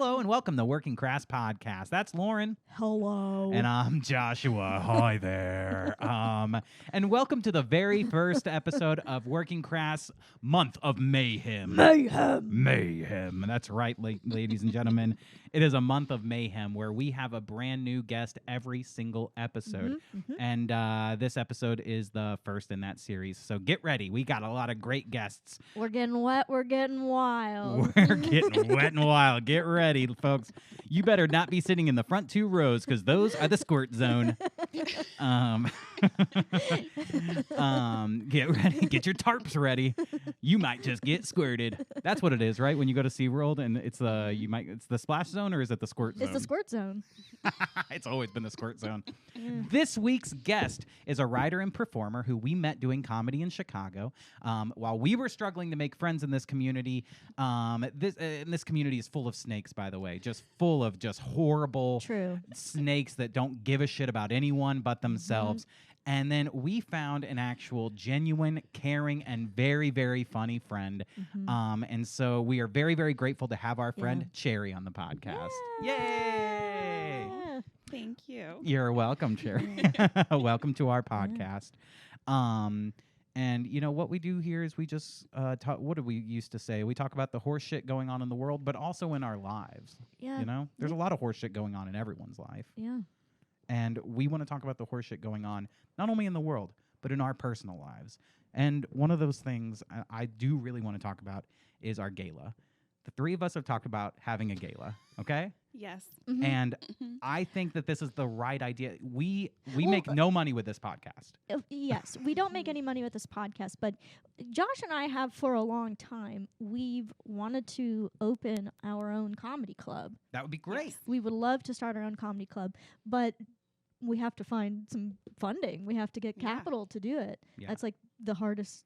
Hello and welcome to Working Crass Podcast. That's Lauren. Hello. And I'm Joshua. Hi there. And welcome to the very first episode of Working Crass Month of Mayhem. Mayhem. That's right, ladies and gentlemen. It is a month of mayhem where we have a brand new guest every single episode. And this episode is the first in that series. So get ready. We got a lot of great guests. We're getting wet. We're getting wild. We're getting wet and wild. Get ready, folks. You better not be sitting in the front two rows because those are the squirt zone. Get ready. Get your tarps ready. You might just get squirted. That's what it is, right? When you go to SeaWorld and it's the splash zone, or is it the squirt zone? It's the squirt zone. It's always been the squirt zone. This week's guest is a writer and performer who we met doing comedy in Chicago. While we were struggling to make friends in this community, this community is full of snakes, by the way, just full of just horrible snakes that don't give a shit about anyone but themselves. And then we found an actual genuine, caring, and very, very funny friend. And so we are very, very grateful to have our friend Cherry on the podcast. Yay! Thank you. You're welcome, Cherry. Welcome to our podcast. And you know what we do here is we just talk. What do we used to say? We talk about the horse shit going on in the world, but also in our lives. Yeah. You know, there's a lot of horse shit going on in everyone's life. Yeah. And we want to talk about the horse shit going on, not only in the world, but in our personal lives. And one of those things I do really want to talk about is our gala. The three of us have talked about having a gala, okay? Yes. And I think that this is the right idea. We make no money with this podcast. Yes, we don't make any money with this podcast, but Josh and I have for a long time. We've wanted to open our own comedy club. That would be great. We would love to start our own comedy club, but we have to find some funding. We have to get capital to do it. Yeah. That's like the hardest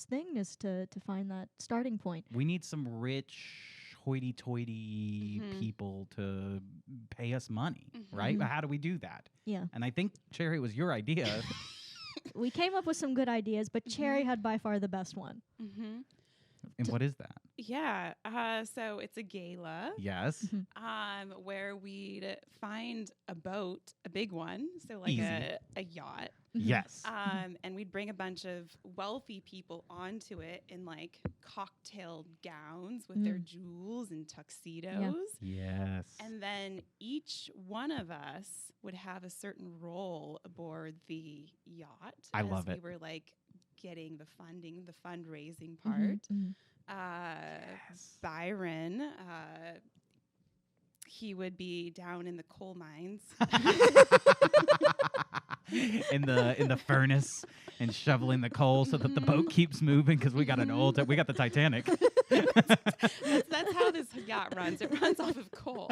thing is to find that starting point. We need some rich, hoity-toity people to pay us money, right? But how do we do that? Yeah. And I think, Cherry, it was your idea. We came up with some good ideas, but Cherry had by far the best one. And what is that? Yeah. So it's a gala. Yes. Where we'd find a boat, a big one, so like Easy. a yacht. Yes. And we'd bring a bunch of wealthy people onto it in like cocktail gowns with their jewels and tuxedos. Yes. And then each one of us would have a certain role aboard the yacht. I love it. We were like getting the funding, the fundraising part. Byron, he would be down in the coal mines. in the furnace and shoveling the coal so that the boat keeps moving because we got we got the Titanic. That's how this yacht runs. It runs off of coal.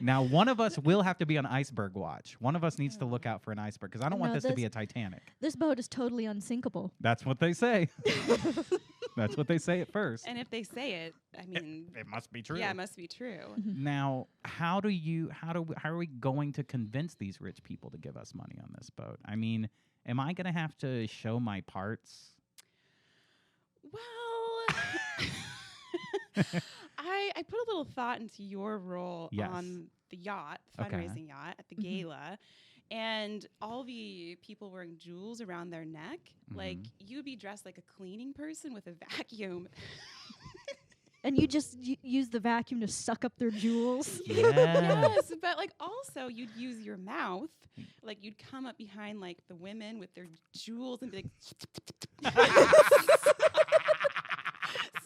Now, one of us will have to be on iceberg watch. One of us needs to look out for an iceberg because I don't want this to be a Titanic. This boat is totally unsinkable. That's what they say. That's what they say at first. And if they say it, I mean, it must be true. Yeah, it must be true. Now, how are we going to convince these rich people to give us money on this boat? I mean, am I going to have to show my parts? Well, I put a little thought into your role on the yacht, the fundraising yacht at the gala. And all the people wearing jewels around their neck, like you'd be dressed like a cleaning person with a vacuum. And you just use the vacuum to suck up their jewels. Yes, but like also you'd use your mouth. Like you'd come up behind like the women with their jewels and be like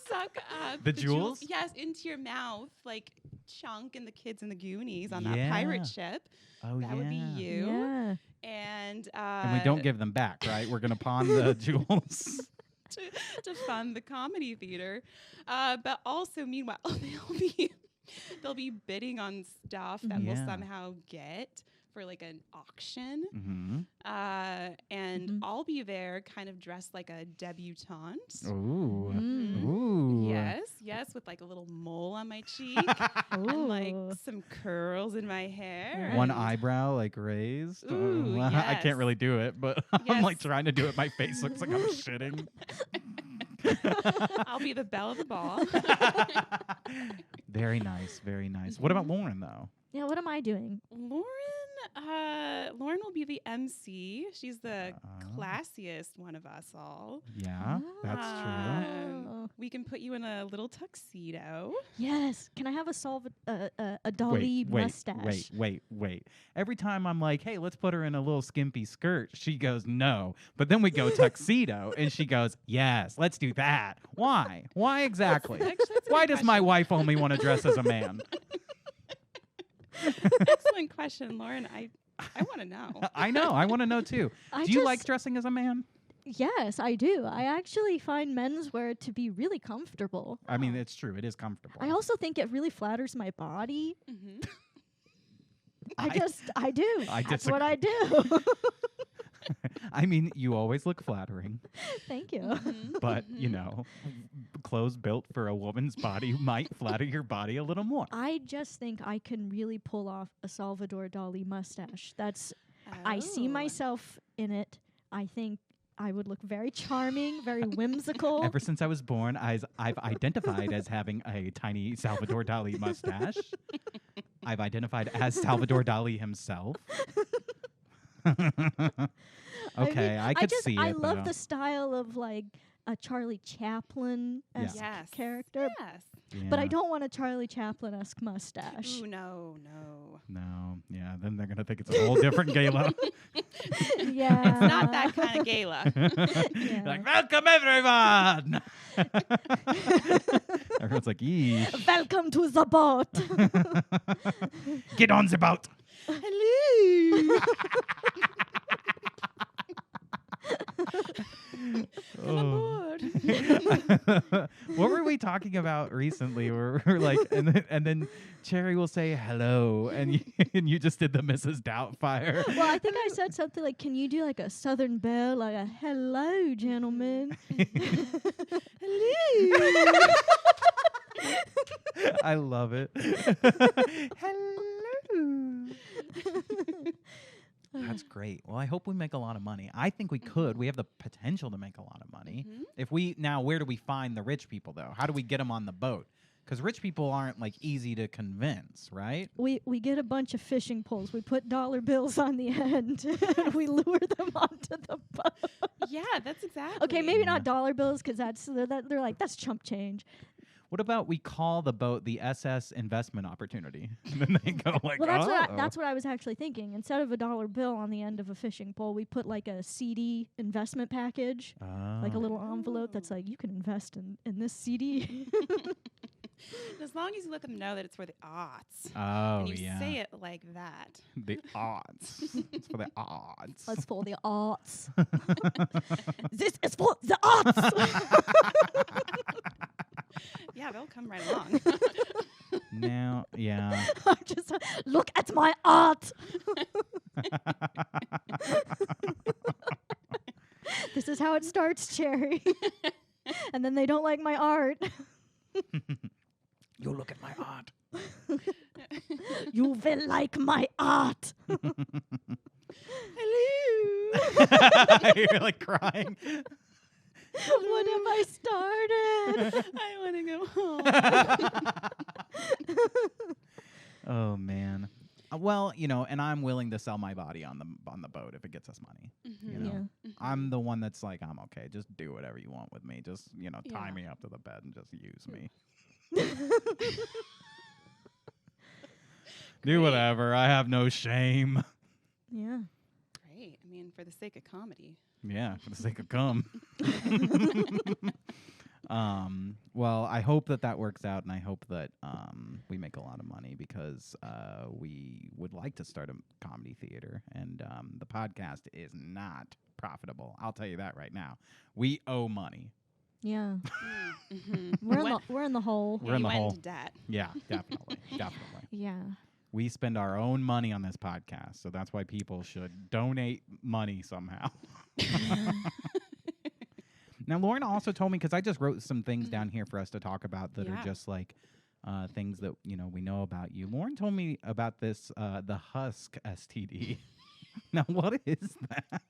suck up the jewels? Yes, into your mouth, like Chunk and the kids in the Goonies on that pirate ship. Oh, that would be you. Yeah. And we don't give them back, right? We're going to pawn the jewels. to fund the comedy theater. But also, meanwhile, they'll be bidding on stuff that we'll somehow get for like an auction. And I'll be there kind of dressed like a debutante. Ooh. Ooh. Yes, with like a little mole on my cheek and like some curls in my hair. One eyebrow like raised. Ooh, I can't really do it, but I'm like trying to do it. My face looks like I'm shitting. I'll be the belle of the ball. Very nice, very nice. What about Lauren though? Yeah, what am I doing? Lauren will be the MC. She's the classiest one of us all. Yeah, that's true. We can put you in a little tuxedo. Yes. Can I have a Dali mustache? Wait. Every time I'm like, hey, let's put her in a little skimpy skirt, she goes, no. But then we go tuxedo, and she goes, yes, let's do that. Why? Why exactly? Why does my wife only want to dress as a man? Excellent question, Lauren. I want to know. I know. I want to know, too. Do you like dressing as a man? Yes, I do. I actually find menswear to be really comfortable. I mean, it's true. It is comfortable. I also think it really flatters my body. Mm-hmm. I do. That's what I do. I mean, you always look flattering. Thank you. Mm-hmm. But, you know, clothes built for a woman's body might flatter your body a little more. I just think I can really pull off a Salvador Dali mustache. I see myself in it. I think I would look very charming, very whimsical. Ever since I was born, I've identified as having a tiny Salvador Dali mustache. I've identified as Salvador Dali himself. Okay, I could see it. I love the style of like a Charlie Chaplin-esque character. Yes. Yeah. But I don't want a Charlie Chaplin-esque mustache. Ooh, no. No, yeah, then they're going to think it's a whole different gala. Yeah. It's not that kind of gala. Yeah. Like, welcome everyone! Everyone's like, yee. Welcome to the boat. Get on the boat. Hello. Come aboard. What were we talking about recently? Where we're like, and then Cherry will say hello, and you just did the Mrs. Doubtfire. Well, I think I said something like, "Can you do like a Southern belle, like a hello, gentlemen?" Hello. I love it. Hello. That's great. Well, I hope we make a lot of money. I think we could. We have the potential to make a lot of money. Mm-hmm. Where do we find the rich people, though? How do we get them on the boat? Because rich people aren't, like, easy to convince, right? We get a bunch of fishing poles. We put dollar bills on the end, and we lure them onto the boat. Yeah, that's exactly. Okay, maybe not dollar bills, because they're like, that's chump change. What about we call the boat the SS investment opportunity? And then they go like, Well, that's what I was actually thinking. Instead of a dollar bill on the end of a fishing pole, we put like a CD investment package, like a little envelope that's like, you can invest in this CD. As long as you let them know that it's for the aughts. Oh, and you yeah. say it like that. The odds. It's for the odds. It's for the arts. This is for the arts. Yeah, they'll come right along. Now, yeah. Just look at my art. This is how it starts, Cherry. And then they don't like my art. You look at my art. You will like my art. Hello. You're like crying. What have I started? I want to go home. Oh man. Well, you know, and I'm willing to sell my body on the boat if it gets us money. Mm-hmm. You know, Yeah. I'm the one that's like, I'm okay. Just do whatever you want with me. Just tie Yeah. me up to the bed and just use me. Do whatever. I have no shame. Yeah. Great. I mean, for the sake of comedy. Yeah, for the sake of cum. Well, I hope that works out, and I hope that we make a lot of money because we would like to start a comedy theater, and the podcast is not profitable. I'll tell you that right now. We owe money. Yeah. Mm-hmm. We're in the hole. We're in the went hole. into debt. Yeah, definitely. Yeah. We spend our own money on this podcast, so that's why people should donate money somehow. Now, Lauren also told me, because I just wrote some things down here for us to talk about that are just like things that we know about you. Lauren told me about this, the Husk STD. Now, what is that?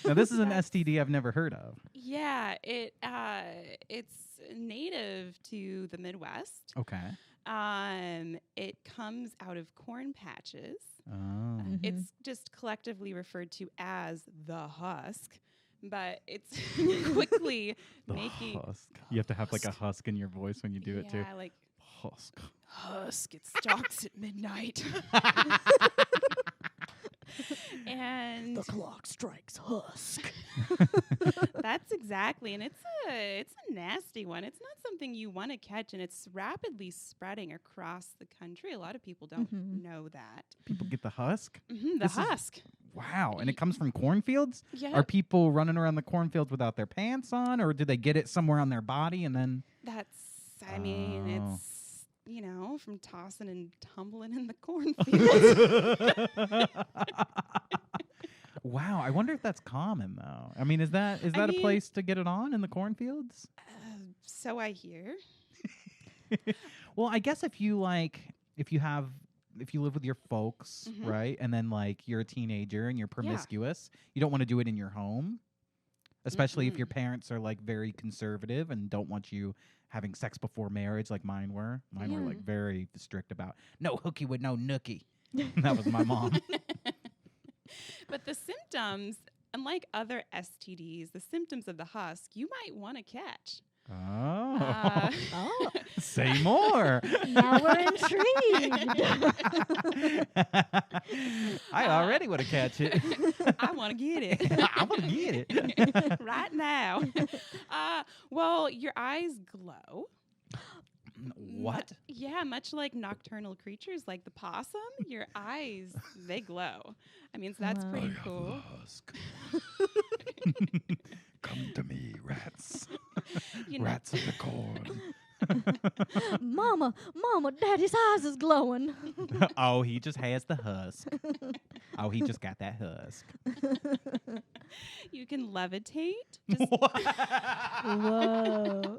Now, this is an STD I've never heard of. Yeah, it's native to the Midwest. Okay. It comes out of corn patches. Oh. It's just collectively referred to as the husk, but it's quickly The making husk. You have to have like a husk in your voice when you do it too. Yeah, like Husk. husk. It stalks at midnight. And The clock strikes husk. that's exactly, and it's a nasty one. It's not something you want to catch, and it's rapidly spreading across the country. A lot of people don't know that. People get the husk? The This is- husk. Wow. And it comes from cornfields? Yeah, Are people running around the cornfields without their pants on, or do they get it somewhere on their body and then? that's. I mean, Oh. it's from tossing and tumbling in the cornfield. Wow. I wonder if that's common though. I mean, is that a mean- place to get it on in the cornfields? So I hear. Well, I guess if you live with your folks, right? And then like you're a teenager and you're promiscuous, you don't want to do it in your home. Especially if your parents are like very conservative and don't want you having sex before marriage like mine were. Mine were like very strict about no hooky with no nookie. That was my mom. But the symptoms, unlike other STDs, the symptoms of the husk, you might want to catch. Oh. Oh, Say more. now we're intrigued. I already want to catch it. I want to get it. I want to get it. Right now. Well, your eyes glow. What? Yeah, much like nocturnal creatures like the possum, your eyes, they glow. I mean, so that's Wow. pretty cool. Husk. Come to me, rats. You know, Rats of the corn. Mama, Daddy's eyes is glowing. Oh, he just has the husk. Oh, he just got that husk. you can levitate. Just Whoa.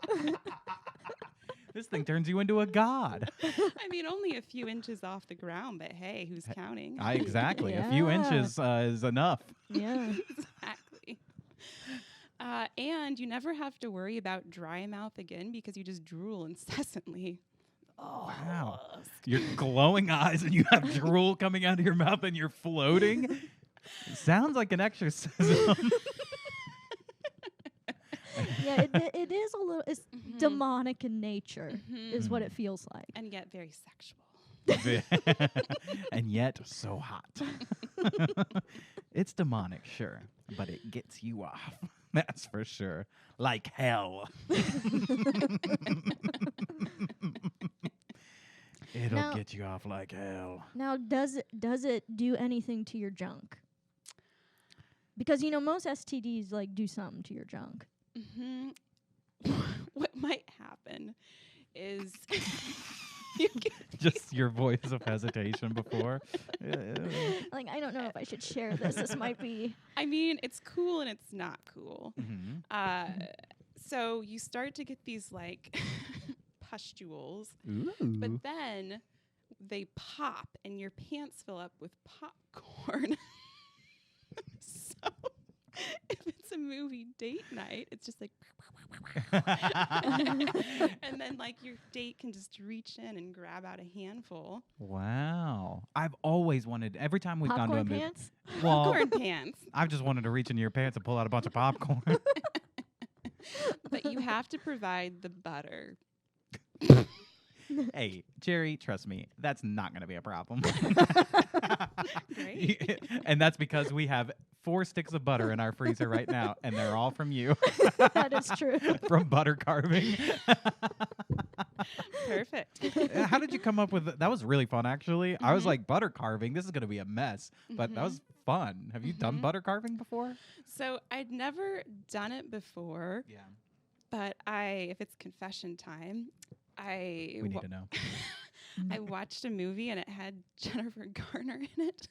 This thing turns you into a god. I mean, only a few inches off the ground, but hey, who's counting? Exactly. A few Yeah. inches is enough. Yeah. Exactly. And you never have to worry about dry mouth again because you just drool incessantly. Oh, Wow. Your glowing eyes and you have drool coming out of your mouth and you're floating. Sounds like an exorcism. Yeah, it is a little. It's demonic in nature, is what it feels like. And yet very sexual. And yet so hot. It's demonic, sure, but it gets you off. That's for sure. Like hell. It'll Now- get you off like hell. Now, does it do anything to your junk? Because most STDs like do something to your junk. What might happen is you get Just your voice of hesitation before. Like, I don't know if I should share this. This might be. I mean, it's cool and it's not cool. Mhm. So you start to get these like pustules, Ooh. but then they pop and your pants fill up with popcorn. So if it's a movie date night, it's just like and then like your date can just reach in and grab out a handful. Wow. I've always wanted, every time we've gone to a Popcorn movie. pants? Well, Popcorn pants. I've just wanted to reach into your pants and pull out a bunch of popcorn. But you have to provide the butter. Hey, Jerry, trust me, that's not going to be a problem. Great. And that's because we have 4 sticks of butter in our freezer right now, and they're all from you, That is true. from butter carving. Perfect. How did you come up with that? Was really fun, actually. I was like, butter carving, this is going to be a mess, but that was fun. Have you done butter carving before? So I'd never done it before, Yeah. but if it's confession time, We need to know. I watched a movie and it had Jennifer Garner in it.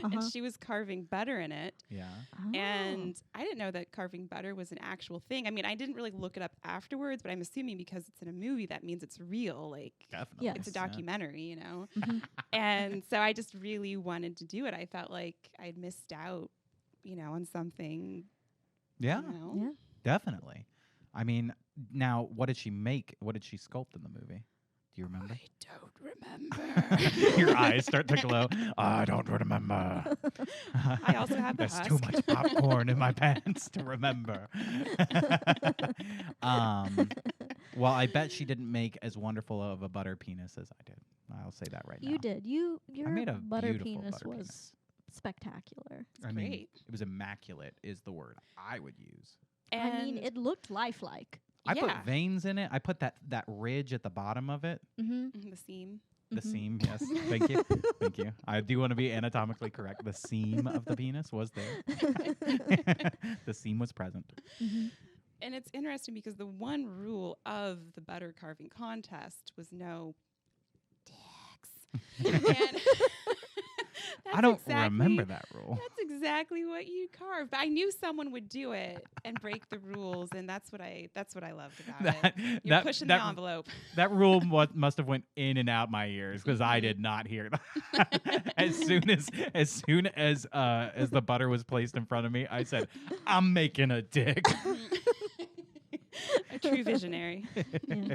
And she was carving butter in it. Yeah. Oh. And I didn't know that carving butter was an actual thing. I mean, I didn't really look it up afterwards, but I'm assuming because it's in a movie, that means it's real. Like, Definitely. Yes. it's a documentary, you know? Mhm. And so I just really wanted to do it. I felt like I'd missed out, you know, on something. Yeah, You know? Yeah. definitely. I mean, now, what did she make? What did she sculpt in the movie? Do you remember? I don't remember. Your eyes start to glow. I don't remember. I also have the There's too Husk. much popcorn in my pants to remember. Well, I bet she didn't make as wonderful of a butter penis as I did. I'll say that right now. You did. Your made a butter beautiful penis butter was penis. spectacular. I mean, Great. it was immaculate is the word I would use. And I mean, it looked lifelike. I put yeah. veins in it. I put that ridge at the bottom of it. Mm-hmm. The seam. The Mhm. seam, yes. Thank you. Thank you. I do want to be anatomically correct. The seam of the penis was there. The seam was present. Mm-hmm. And it's interesting because the one rule of the butter carving contest was no dicks. And I don't exactly- remember that rule. That's exactly what you carved. But I knew someone would do it and break the rules, and that's what I loved about it. You're pushing the envelope. That rule must have went in and out my ears because I did not hear that. as soon as the butter was placed in front of me, I said, "I'm making a dick." A true visionary. Yeah.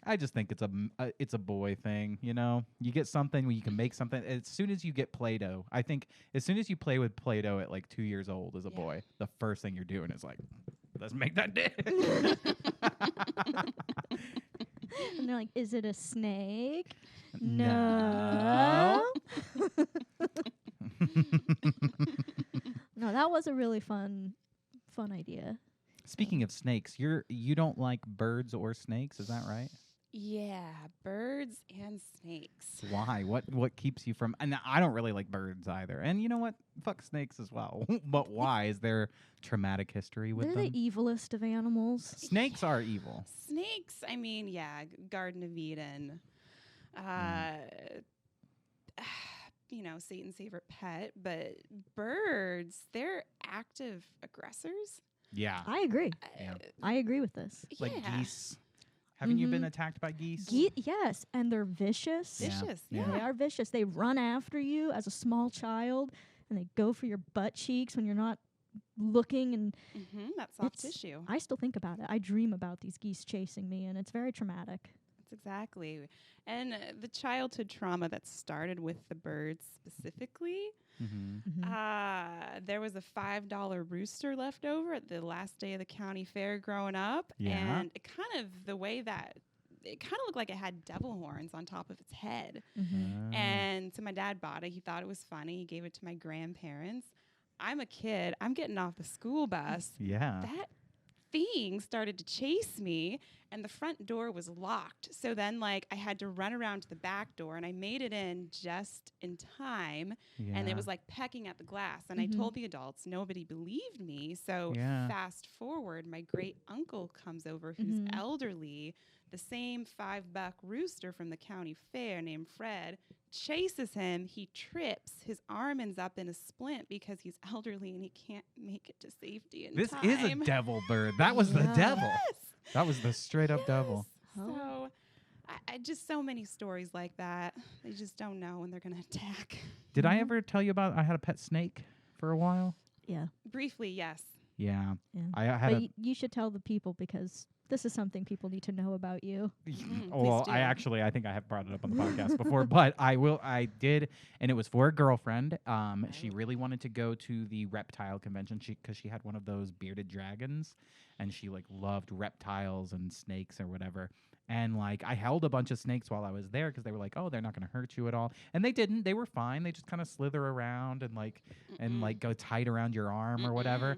I just think it's a boy thing, you know. You get something where you can make something. As soon as you get Play-Doh, I think as soon as you play with Play-Doh at like 2 years old as a boy, the first thing you're doing is like, let's make that dick. And they're like, "Is it a snake?" No. No, that was a really fun idea. Speaking of snakes, you don't like birds or snakes, is that right? Yeah, birds and snakes. Why? What keeps you from? And I don't really like birds either. And you know what? Fuck snakes as well. But why? Is there traumatic history with They're them? the evilest of animals. Snakes are evil. Snakes, I mean, yeah, Garden of Eden. You know, Satan's favorite pet, but birds, they're active aggressors. Yeah. I agree. Yeah. I agree with this. Like yeah. geese. Haven't you been Mhm. attacked by geese? Yes, and they're vicious. Yeah. Vicious, Yeah. They are vicious. They run after you as a small child, and they go for your butt cheeks when you're not looking. And That soft It's- tissue. I still think about it. I dream about these geese chasing me, and it's very traumatic. That's exactly. And the childhood trauma that started with the birds specifically. Mm-hmm. Mhm. There was a $5 rooster left over at the last day of the county fair growing up. Yeah. And it kind of, the way that, it kind of looked like it had devil horns on top of its head. Mhm. And so my dad bought it. He thought it was funny. He gave it to my grandparents. I'm a kid. I'm getting off the school bus. Yeah. That thing started to chase me, and the front door was locked. So then, like, I had to run around to the back door, and I made it in just in time. Yeah. And it was like pecking at the glass. And I told the adults, nobody believed me. So Yeah. fast forward, my great uncle comes over who's Mhm. elderly, the same $5 rooster from the county fair named Fred, chases him. He trips. His arm ends up in a splint because he's elderly and he can't make it to safety in This time. is a devil bird. That was the Yeah. devil. Yes. That was the straight up devil. Yes. So I just so many stories like that. They just don't know when they're going to attack. Did I Mhm. ever tell you about I had a pet snake for a while? Yeah. Briefly, yes. Yeah. Yeah. I had But you should tell the people, because this is something people need to know about you. well, do. I think I have brought it up on the podcast before, but I did, and it was for a girlfriend. She really wanted to go to the reptile convention because she had one of those bearded dragons, and she like loved reptiles and snakes or whatever. And like I held a bunch of snakes while I was there because they were like, oh, they're not going to hurt you at all, and they didn't. They were fine. They just kind of slither around and like go tight around your arm or whatever.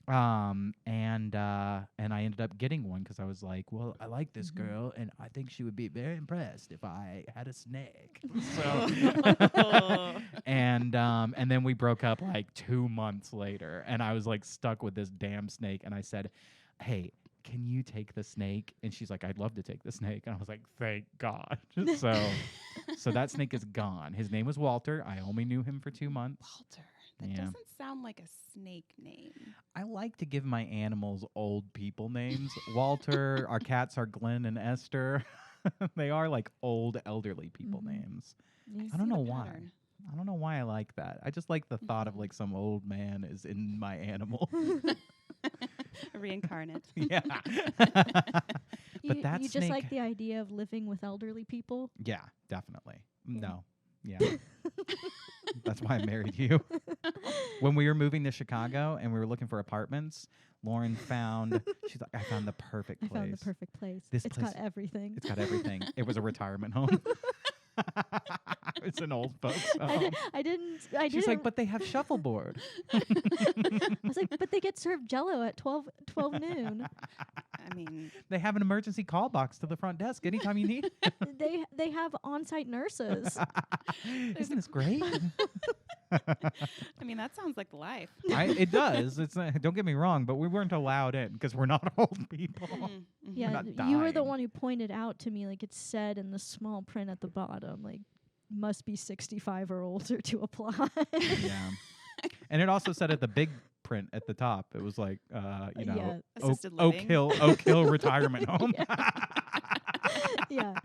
And I ended up getting one because I was like, well, I like this girl, and I think she would be very impressed if I had a snake. So, and then we broke up like 2 months later, and I was like stuck with this damn snake, and I said, hey, can you take the snake? And she's like, I'd love to take the snake. And I was like, thank God. So that snake is gone. His name was Walter. I only knew him for 2 months. Walter. That doesn't sound like a snake name. I like to give my animals old people names. Walter, our cats are Glenn and Esther. They are like old elderly people names. I don't know why. I don't know why I like that. I just like the thought of like some old man is in my animal. Reincarnate. Yeah. But that's you just like the idea of living with elderly people? Yeah, definitely. No. Yeah. That's why I married you. When we were moving to Chicago and we were looking for apartments, Lauren found, she's like, I found the perfect place. I found the perfect place. It's got everything. It's got everything. It was a retirement home. It's an old folks home. I didn't. She's like, but they have shuffleboard. I was like, but they get served Jello at 12 noon. I mean, they have an emergency call box to the front desk anytime you need it. They have on-site nurses. Isn't this great? I mean, that sounds like life. It does. It's don't get me wrong, but we weren't allowed in because we're not old people. Yeah, you were the one who pointed out to me, like it said in the small print at the bottom, like must be 65 or older to apply. Yeah, and it also said at the big print at the top, it was like, Oak Hill Retirement Home. Yeah.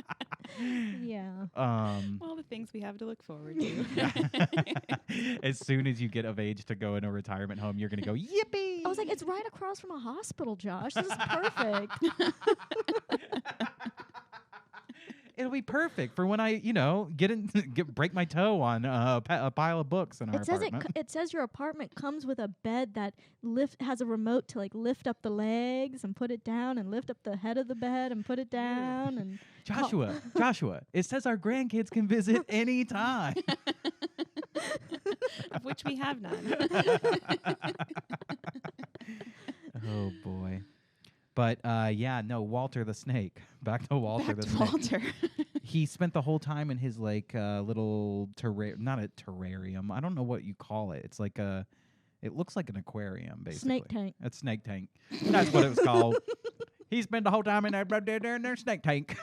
Yeah. All the things we have to look forward to. As soon as you get of age to go in a retirement home, you're going to go, yippee! I was like, it's right across from a hospital, Josh. This is perfect. It'll be perfect for when I, break my toe on a pile of books in our apartment. It says your apartment comes with a bed that has a remote to like lift up the legs and put it down, and lift up the head of the bed and put it down. And Joshua, it says our grandkids can visit anytime. Of which we have none. Oh boy. But Walter the snake. Back to Walter the snake. Walter. He spent the whole time in his like little not a terrarium. I don't know what you call it. It's like it looks like an aquarium basically. Snake tank. It's snake tank. That's what it was called. He spent the whole time in their snake tank.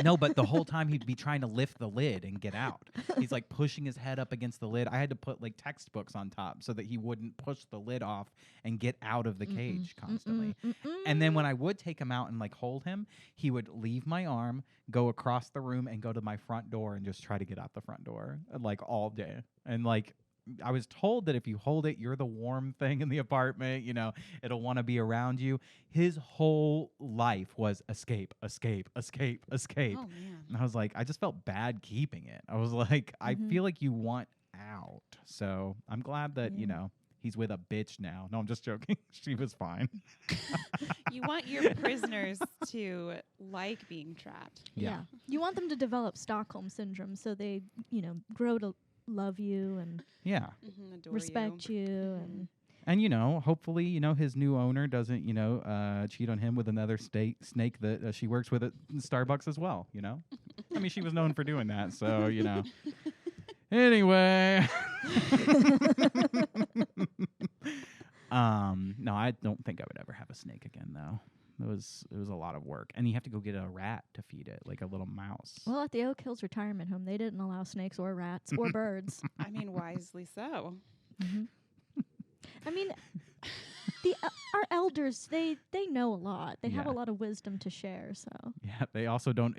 No, but the whole time he'd be trying to lift the lid and get out. He's like pushing his head up against the lid. I had to put like textbooks on top so that he wouldn't push the lid off and get out of the cage constantly. And then when I would take him out and like hold him, he would leave my arm, go across the room and go to my front door and just try to get out the front door like all day. And like I was told that if you hold it, you're the warm thing in the apartment, it'll want to be around you. His whole life was escape, escape, escape, escape. Oh, man. And I was like, I just felt bad keeping it. I was like, I feel like you want out. So I'm glad that, he's with a bitch now. No, I'm just joking. She was fine. You want your prisoners to like being trapped. Yeah. You want them to develop Stockholm syndrome so they, grow to love you and respect you and hopefully his new owner doesn't cheat on him with another snake that she works with at Starbucks as well. I mean, she was known for doing that, so anyway. No, I don't think I would ever have a snake again though. It was a lot of work. And you have to go get a rat to feed it, like a little mouse. Well, at the Oak Hills Retirement Home, they didn't allow snakes or rats or birds. I mean, wisely so. I mean, our elders, they know a lot. They have a lot of wisdom to share, so. Yeah, they also don't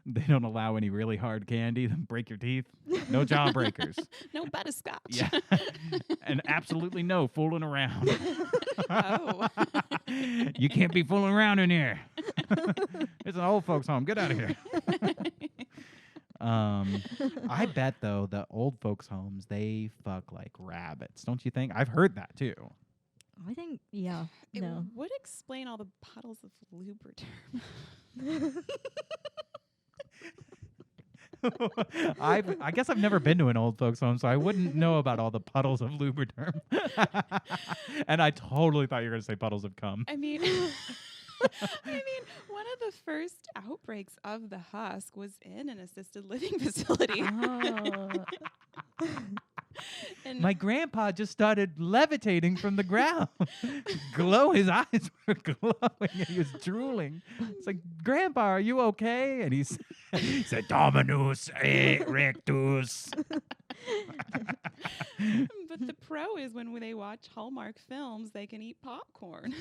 they don't allow any really hard candy that break your teeth. No jawbreakers. No butterscotch. Yeah. And absolutely no fooling around. Oh. You can't be fooling around in here. It's an old folks home. Get out of here. I bet though the old folks homes, they fuck like rabbits, don't you think? I've heard that too. I think it would explain all the puddles of Lubriderm. I guess I've never been to an old folks home, so I wouldn't know about all the puddles of Lubriderm. And I totally thought you were going to say puddles of cum. I mean, one of the first outbreaks of the Husk was in an assisted living facility. And My grandpa just started levitating from the ground. His eyes were glowing and he was drooling. It's like, Grandpa, are you okay? And he said, Dominus erectus. but the pro is when they watch Hallmark films, they can eat popcorn.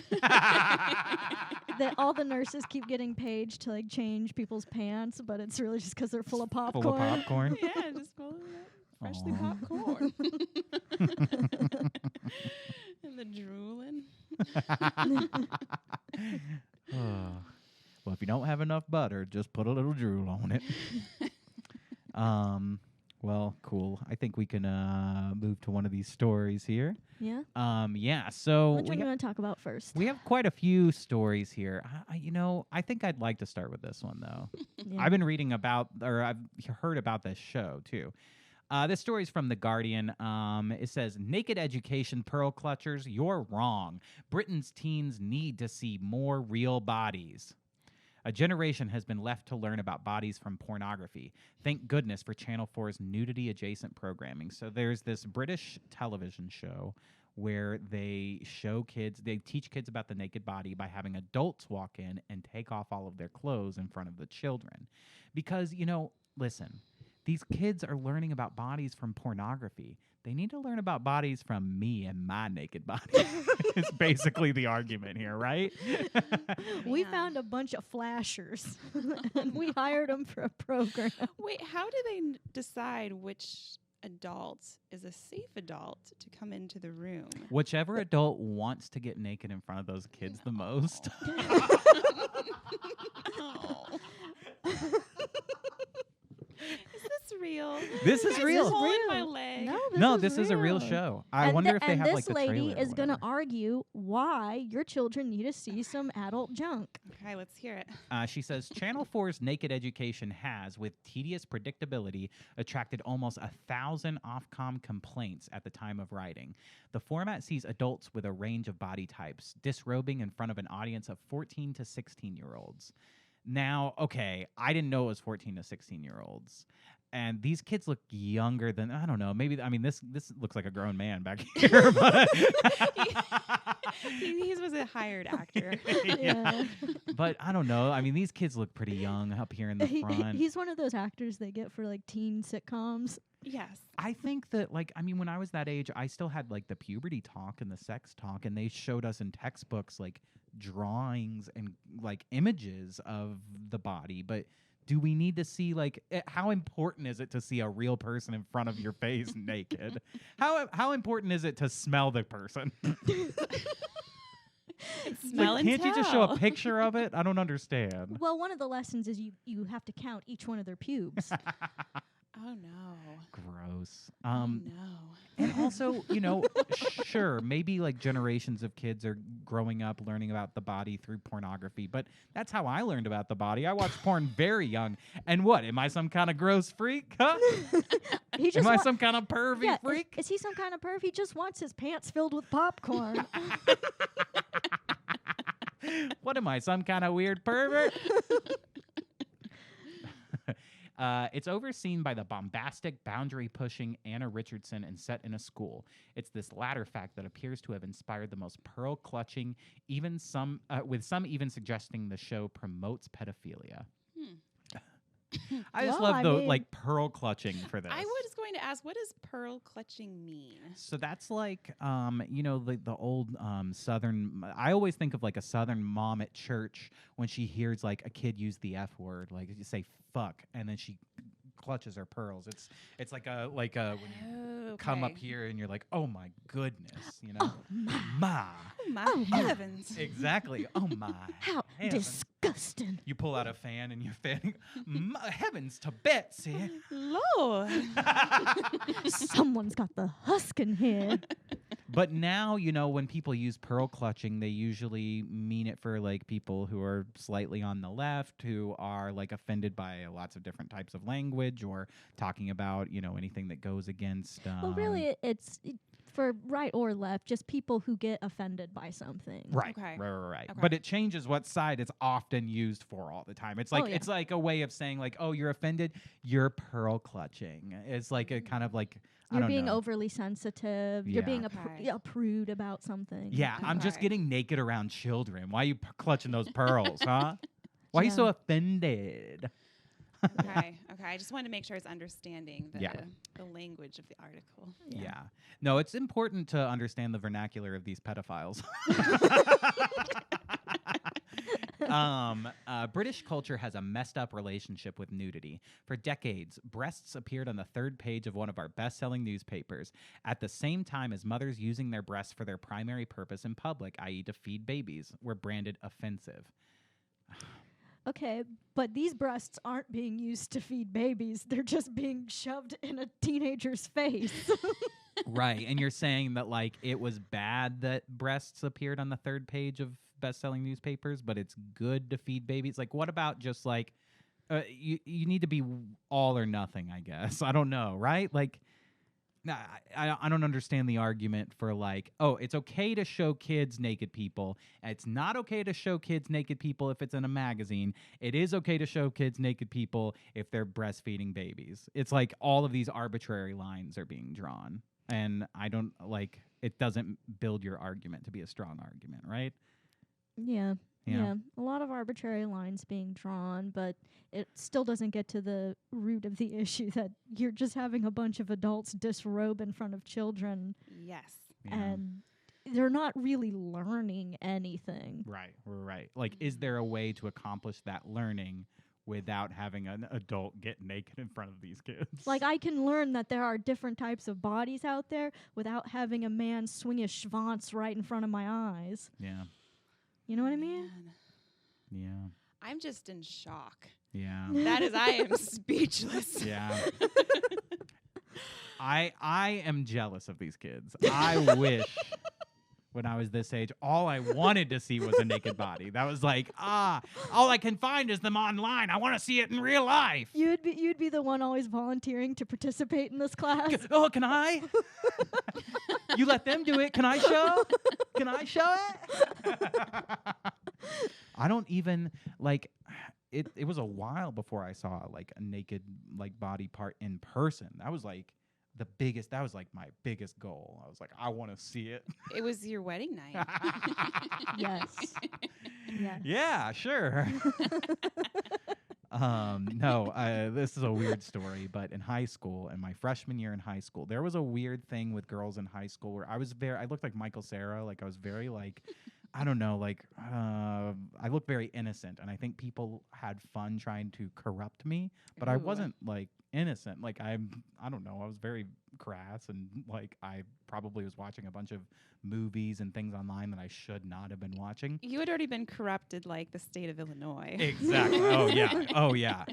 All the nurses keep getting paged to like change people's pants, but it's really just because they're full of popcorn. Full of popcorn. Yeah, just full of freshly Aw. popcorn. And the drooling. Well, if you don't have enough butter, just put a little drool on it. Well, cool. I think we can move to one of these stories here. Yeah. Yeah. So Which one do you want to talk about first? we have quite a few stories here. I think I'd like to start with this one though. Yeah. I've been reading about, or I've heard about this show too. This story is from The Guardian. It says, naked education pearl clutchers, you're wrong. Britain's teens need to see more real bodies. A generation has been left to learn about bodies from pornography. Thank goodness for Channel 4's nudity-adjacent programming. So there's this British television show where they teach kids about the naked body by having adults walk in and take off all of their clothes in front of the children. Because, listen, these kids are learning about bodies from pornography. They need to learn about bodies from me and my naked body. It's basically the argument here, right? We found a bunch of flashers, and we hired them for a program. Wait, how do they decide which adult is a safe adult to come into the room? Whichever adult wants to get naked in front of those kids the most. Oh. Is this real? This is There's real. a hole in Real. my leg. No, This is a real show. I wonder if they have like the trailer. And this lady is going to or argue why your children need to see some adult junk. Okay, let's hear it. whatever. She says Channel 4's Naked Education has, with tedious predictability, attracted almost 1,000 Ofcom complaints at the time of writing. The format sees adults with a range of body types disrobing in front of an audience of 14 to 16-year-olds. Now, okay, I didn't know it was 14 to 16-year-olds. And these kids look younger than, I don't know, maybe, this looks like a grown man back here. But He was a hired actor. Yeah. But I don't know. These kids look pretty young up here in the front. He's one of those actors they get for like teen sitcoms. Yes. I think that, when I was that age, I still had, the puberty talk and the sex talk, and they showed us in textbooks, drawings and, images of the body. But do we need to see, how important is it to see a real person in front of your face naked? How important is it to smell the person? Smell and can't you just show a tell. picture of it? I don't understand. Well, one of the lessons is you have to count each one of their pubes. Oh, no. Gross. No. And also, sure, maybe generations of kids are growing up learning about the body through pornography, but that's how I learned about the body. I watched porn very young. And what? Am I some kind of gross freak? Huh? He just Am I some kind of pervy freak? Is he some kind of perv? He just wants his pants filled with popcorn. What am I, some kind of weird pervert? It's overseen by the bombastic, boundary-pushing Anna Richardson and set in a school. It's this latter fact that appears to have inspired the most pearl-clutching, with some even suggesting the show promotes pedophilia. I just love the pearl clutching for this. I was going to ask, what does pearl clutching mean? So that's the old Southern. I always think of a Southern mom at church when she hears a kid use the F word, you say fuck, and then she clutches her pearls. It's like when you come up here and you're like, oh my goodness, Oh my. Oh my heavens. Exactly. Oh my. How heavens. disgusting. You pull out a fan and you're fanning. Heavens to Betsy. Lord. Someone's got the husk in here. But now, when people use pearl clutching, they usually mean it for people who are slightly on the left, who are offended by lots of different types of language, or talking about anything that goes against. Well, really, for right or left, just people who get offended by something. Right. Okay. Right. Okay. But it changes what side it's often used for all the time. It's like Oh, yeah. it's like a way of saying like, oh, you're offended, you're pearl clutching. It's like a kind of like I You're don't being know. overly sensitive. Yeah. You're being Okay. a prude about something. Yeah, I'm just Okay. getting naked around children. Why are you clutching those pearls, huh? Why are you so Yeah. offended? Okay. I just wanted to make sure I was understanding the Yeah. the language of the article. Yeah. No, it's important to understand the vernacular of these pedophiles. British culture has a messed up relationship with nudity. For decades, breasts appeared on the third page of one of our best-selling newspapers, at the same time as mothers using their breasts for their primary purpose in public, i.e. to feed babies, were branded offensive. Okay, but these breasts aren't being used to feed babies. They're just being shoved in a teenager's face. Right, and you're saying that like it was bad that breasts appeared on the third page of best-selling newspapers, but it's good to feed babies. Like, what about just like you need to be all or nothing? I guess I don't know, right? Like, I don't understand the argument for like, oh, it's okay to show kids naked people. It's not okay to show kids naked people if it's in a magazine. It is okay to show kids naked people if they're breastfeeding babies. It's like all of these arbitrary lines are being drawn. And I don't like it doesn't build your argument to be a strong argument, right? Yeah. Yeah. A lot of arbitrary lines being drawn, but it still doesn't get to the root of the issue that you're just having a bunch of adults disrobe in front of children Yes. and they're not really learning anything. Right. Like, is there a way to accomplish that learning without having an adult get naked in front of these kids? Like, I can learn that there are different types of bodies out there without having a man swing his schwanz right in front of my eyes. Yeah. You know what I mean? Man, Yeah. I'm just in shock. Yeah. That is, I am speechless. Yeah. I am jealous of these kids. I wish when I was this age, all I wanted to see was a naked body. That was like, all I can find is them online. I want to see it in real life. You'd be the one always volunteering to participate in this class. Oh, can I? You let them do it. Can I show? Can I show it? I don't even like it. It was a while before I saw like a naked like body part in person. That was like that was like my biggest goal. I was like, I want to see it. It was your wedding night. Yes. Yes. Yeah, sure. No, this is a weird story, but in high school, in my freshman year in high school, there was a weird thing with girls in high school where I looked like Michael Cera, like I was very like, I don't know, like I looked very innocent, and I think people had fun trying to corrupt me, but I Ooh. wasn't like innocent. Like I don't know, I was very crass, and like I probably was watching a bunch of movies and things online that I should not have been watching. You had already been corrupted like the state of Illinois. Exactly. Oh yeah.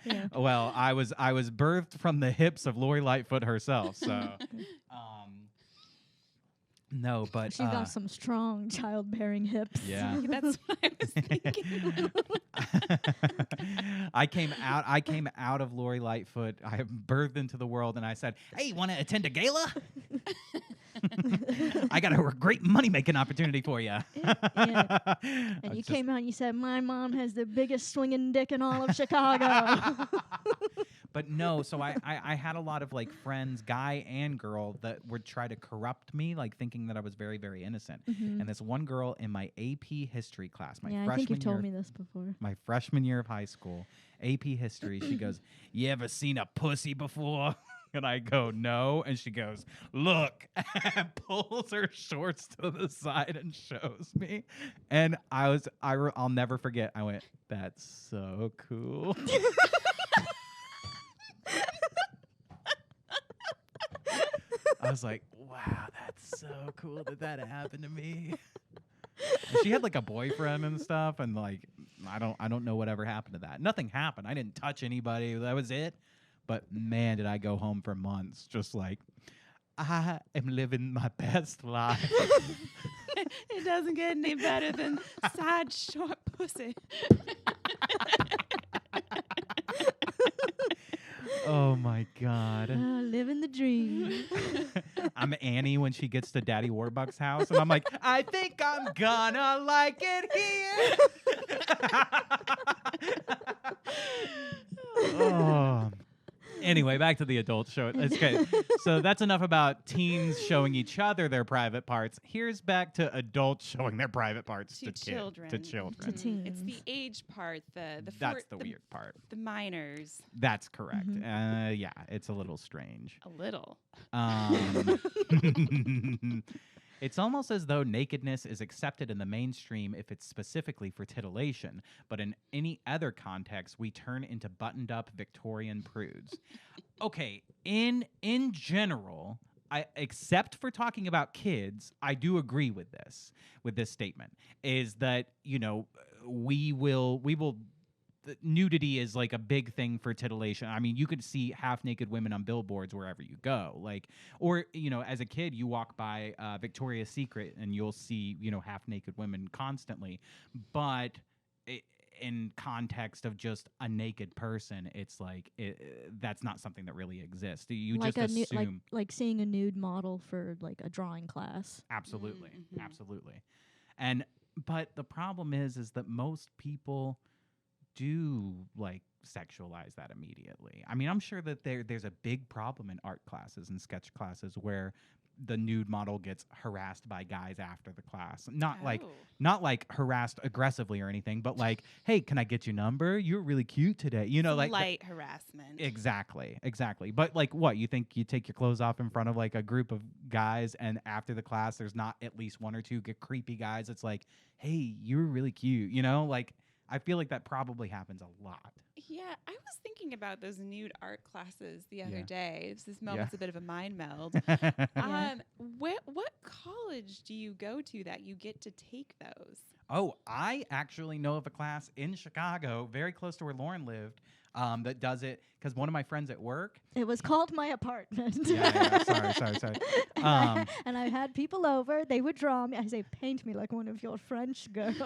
Yeah. Well, I was birthed from the hips of Lori Lightfoot herself. So, no, but She got some strong childbearing hips. yeah. That's what I was thinking. I came out of Lori Lightfoot. I birthed into the world, and I said, "Hey, you want to attend a gala? I got a great money-making opportunity for you." Yeah. And you came out and you said, "My mom has the biggest swinging dick in all of Chicago." But no, so I had a lot of like friends, guy and girl, that would try to corrupt me, like thinking that I was very, very innocent. And this one girl in my AP history class, my freshman I think you've told year, me this before. my freshman year of high school, AP history, she goes, "You ever seen a pussy before?" And I go, "No." And she goes, "Look," and pulls her shorts to the side and shows me. And I'll never forget. I went, "That's so cool." I was like, "Wow, that's so cool that happened to me." And she had like a boyfriend and stuff, and like I don't know whatever happened to that. Nothing happened. I didn't touch anybody. That was it. But man, did I go home for months just like, I am living my best life. It doesn't get any better than sad short pussy. Oh my God. Living the dream. I'm Annie when she gets to Daddy Warbucks' house, and I'm like, I think I'm gonna like it here. Oh. Anyway, back to the adult show. It's good. So that's enough about teens showing each other their private parts. Here's back to adults showing their private parts to children. To children. To teens. It's the age part, That's the weird part. The minors. That's correct. Yeah, it's a little strange. A little. It's almost as though nakedness is accepted in the mainstream if it's specifically for titillation, but in any other context, we turn into buttoned-up Victorian prudes. Okay, in general, except for talking about kids, I do agree with this statement. Is that we will. Nudity is like a big thing for titillation. I mean, you could see half-naked women on billboards wherever you go. Like, or as a kid, you walk by Victoria's Secret and you'll see half-naked women constantly. But in context of just a naked person, it's like that's not something that really exists. You like just assume like seeing a nude model for like a drawing class. Absolutely, absolutely. But the problem is that most people do like sexualize that immediately. I mean, I'm sure that there's a big problem in art classes and sketch classes where the nude model gets harassed by guys after the class. Not like harassed aggressively or anything, but like, hey, can I get your number? You're really cute today. Like light harassment. Exactly. But like, what, you think you take your clothes off in front of like a group of guys, and after the class there's not at least one or two creepy guys? It's like, hey, you're really cute. Like, I feel like that probably happens a lot. Yeah, I was thinking about those nude art classes the other day. This moment's a bit of a mind meld. What college do you go to that you get to take those? Oh, I actually know of a class in Chicago, very close to where Lauren lived, that does it because one of my friends at work. It was called My Apartment. Sorry. And I had people over. They would draw me. I say, paint me like one of your French girls.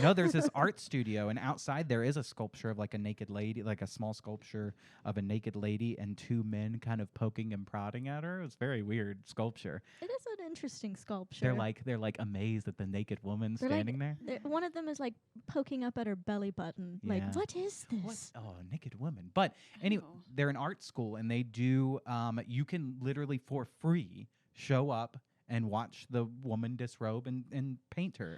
No, there's this art studio, and outside there is a sculpture of like a naked lady, like a small sculpture of a naked lady and two men kind of poking and prodding at her. It's very weird sculpture. It is an interesting sculpture. They're like amazed at the naked woman standing there. One of them is like poking up at her belly button. Yeah. Like, what is this? Oh, naked woman. But anyway, they're an art school, and they do. You can literally for free show up and watch the woman disrobe and paint her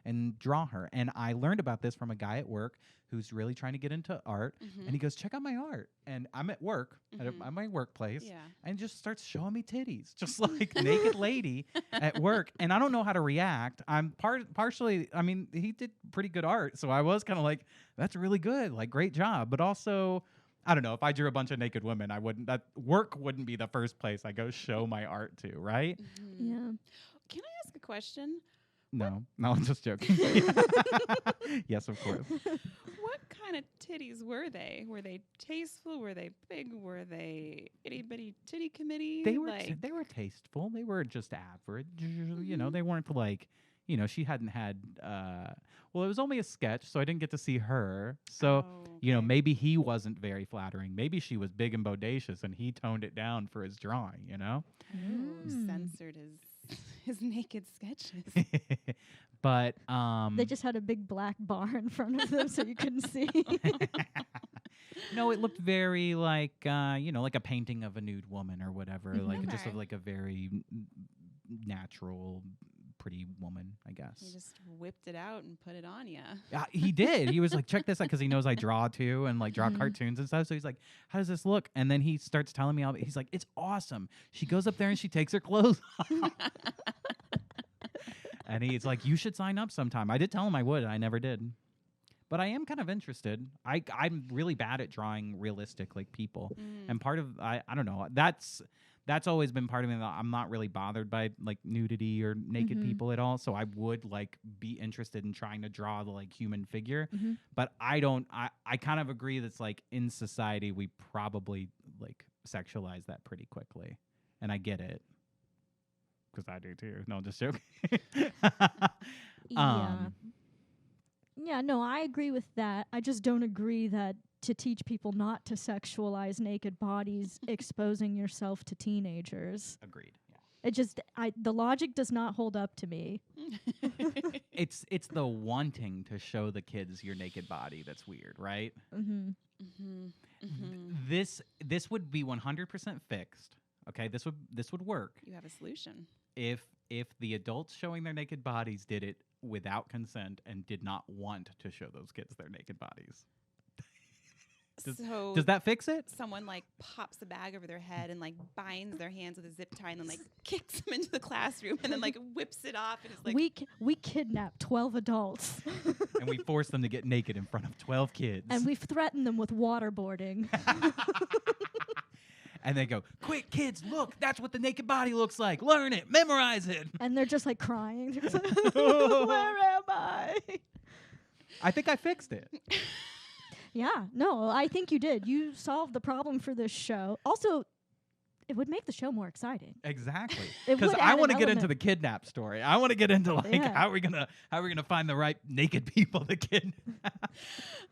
and draw her. And I learned about this from a guy at work who's really trying to get into art. And he goes, check out my art. And I'm at work, at my workplace, and just starts showing me titties, just like naked lady at work. And I don't know how to react. I'm partially, I mean, he did pretty good art. So I was kind of like, that's really good, like great job. But also, I don't know, if I drew a bunch of naked women, that work wouldn't be the first place I go show my art to, right? Yeah. Can I ask a question? No, I'm just joking. Yes, of course. What kind of titties were they? Were they tasteful? Were they big? Were they itty bitty titty committee? They were tasteful. They were just average. They weren't like, she hadn't had. Well, it was only a sketch, so I didn't get to see her. So maybe he wasn't very flattering. Maybe she was big and bodacious, and he toned it down for his drawing. Censored his naked sketches. But they just had a big black bar in front of them so you couldn't see. No, it looked very like like a painting of a nude woman or whatever, like just like a very natural, pretty woman, I guess. He just whipped it out and put it on you. He did. He was like, check this out, because he knows I draw too and like draw cartoons and stuff. So he's like, how does this look? And then he starts telling me all. He's like, it's awesome. She goes up there and she takes her clothes off. And he's like, you should sign up sometime. I did tell him I would, and I never did. But I am kind of interested. I'm really bad at drawing realistic like people, and part of I don't know. That's always been part of me. That I'm not really bothered by like nudity or naked people at all. So I would like be interested in trying to draw the like human figure. But I don't. I kind of agree that's like in society we probably like sexualize that pretty quickly, and I get it. Because I do too. No, just joking. Yeah. Yeah, no, I agree with that. I just don't agree that to teach people not to sexualize naked bodies, exposing yourself to teenagers. Agreed. Yeah. It just, the logic does not hold up to me. It's the wanting to show the kids your naked body that's weird, right? Mm-hmm. Mm-hmm. Mm-hmm. This would be 100% fixed. Okay, this would work You have a solution. if the adults showing their naked bodies did it without consent and did not want to show those kids their naked bodies. Does that fix it? Someone like pops a bag over their head and like binds their hands with a zip tie and then like kicks them into the classroom and then like whips it off and it's like we kidnap 12 adults And we force them to get naked in front of 12 kids. and we've threatened them with waterboarding. And they go, quick, kids, look, that's what the naked body looks like. Learn it, memorize it. And they're just like crying. They're just like, where am I? I think I fixed it. Yeah, no, I think you did. You solved the problem for this show. Also, it would make the show more exciting. Exactly. It Because would I add want to an get into element. the kidnap story. I want to get into like Yeah. how are we gonna find the right naked people to kidnap.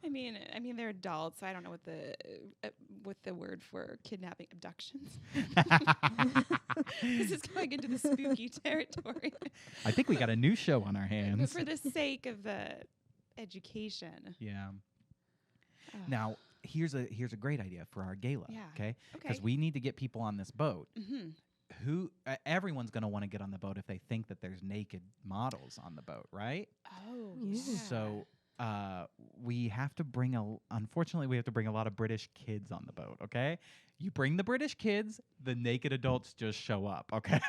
I mean they're adults, so I don't know what the word for kidnapping abductions. This is going into the spooky territory. I think we got a new show on our But hands. for the sake of the education. Yeah. Ugh. Now here's a great idea for our gala. Yeah. Okay. Okay. Because we need to get people on this boat. Mm-hmm. Everyone's going to want to get on the boat if they think that there's naked models on the boat, right? Oh, Yeah. So we have to bring unfortunately we have to bring a lot of British kids on the boat. Okay, you bring the British kids, the naked adults just show up. Okay.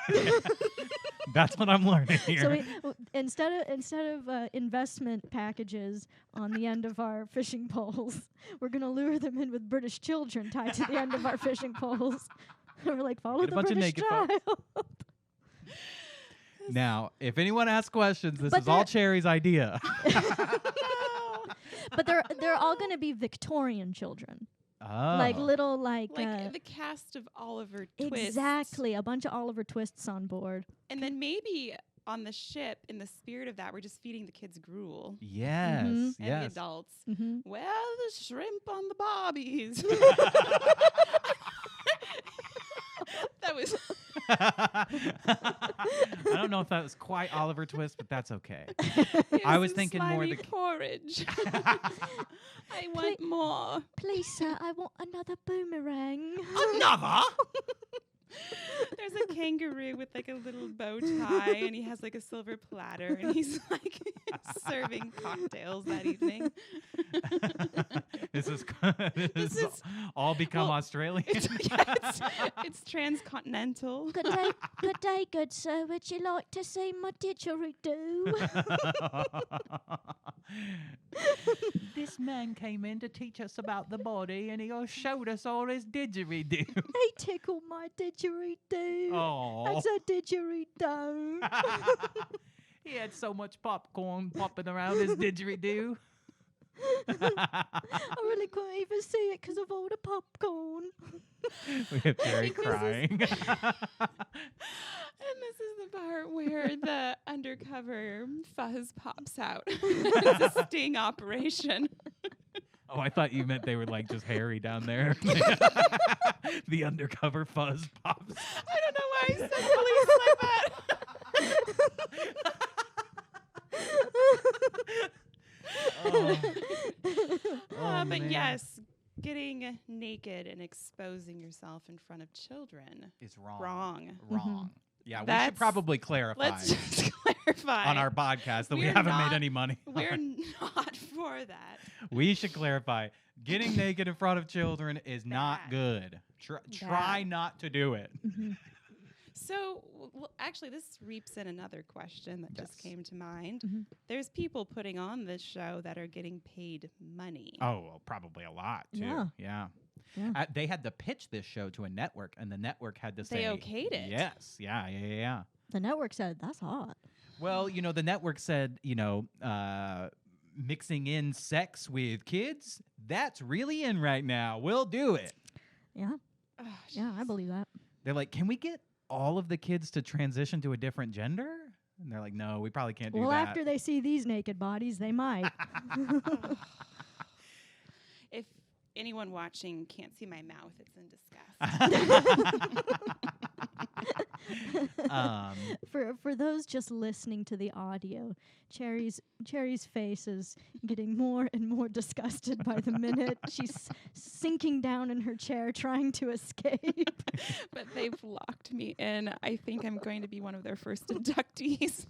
That's what I'm learning here. So instead of investment packages on the end of our fishing poles, we're gonna lure them in with British children tied to the end of our fishing poles. We're like, follow Get a the bunch of British naked folks. child. Now, if anyone asks questions, this But is all they're- Cherry's idea. But they're all gonna be Victorian children, Oh. like little like the cast of Oliver Twist. exactly a bunch of Oliver Twists on board. And then maybe on the ship, in the spirit of that, we're just feeding the kids gruel. Yes. Mhm. And the Yes. adults. Mm-hmm. Well, the shrimp on the bobbies. That was I don't know if that was quite Oliver Twist, but that's okay. I was some thinking more slimy the porridge. I want more. Please, sir, I want another boomerang. Another? There's a kangaroo with like a little bow tie, and he has like a silver platter, and he's like serving cocktails that evening. This is is- all become well, Australian. It's transcontinental. Good day, good sir. Would you like to see my didgeridoo? This man came in to teach us about the body, and he showed us all his didgeridoo. He tickled my didgeridoo. Oh, That's a didgeridoo. he had so much popcorn popping around his didgeridoo. I really couldn't even see it because of all the popcorn. We have Jerry Because crying. And this is the part where the undercover fuzz pops out. It's a sting operation. Oh, I thought you meant they were like just hairy down there. The undercover fuzz pops. I don't know why I said police like that. Oh. Oh, But man. yes, getting naked and exposing yourself in front of children. It's wrong. Wrong. Wrong. Yeah, we should That's- probably clarify Let's just clarify. on our podcast that we We're haven't not- made any money. We're not for that. We should clarify. Getting naked in front of children is not Bad. good. Try Bad. not to do it. So, actually, this reaps in another question that just Yes. came to mind. Mhm. There's people putting on this show that are getting paid money. Oh, well, probably a lot too. Yeah. Yeah. Yeah. They had to pitch this show to a network, and the network had to say, They okayed it. Yes. Yeah. The network said, that's hot. Well, the network said, mixing in sex with kids, that's really in right now. We'll do it. Yeah. Oh, Yeah, I believe that. They're like, can we get all of the kids to transition to a different gender? And they're like, no, we probably can't do Well, that. after they see these naked bodies, they might. If anyone watching can't see my mouth, it's in disgust. For those just listening to the audio, Cherry's face is getting more and more disgusted by the minute. She's sinking down in her chair trying to escape. But they've locked me in. I think I'm going to be one of their first inductees.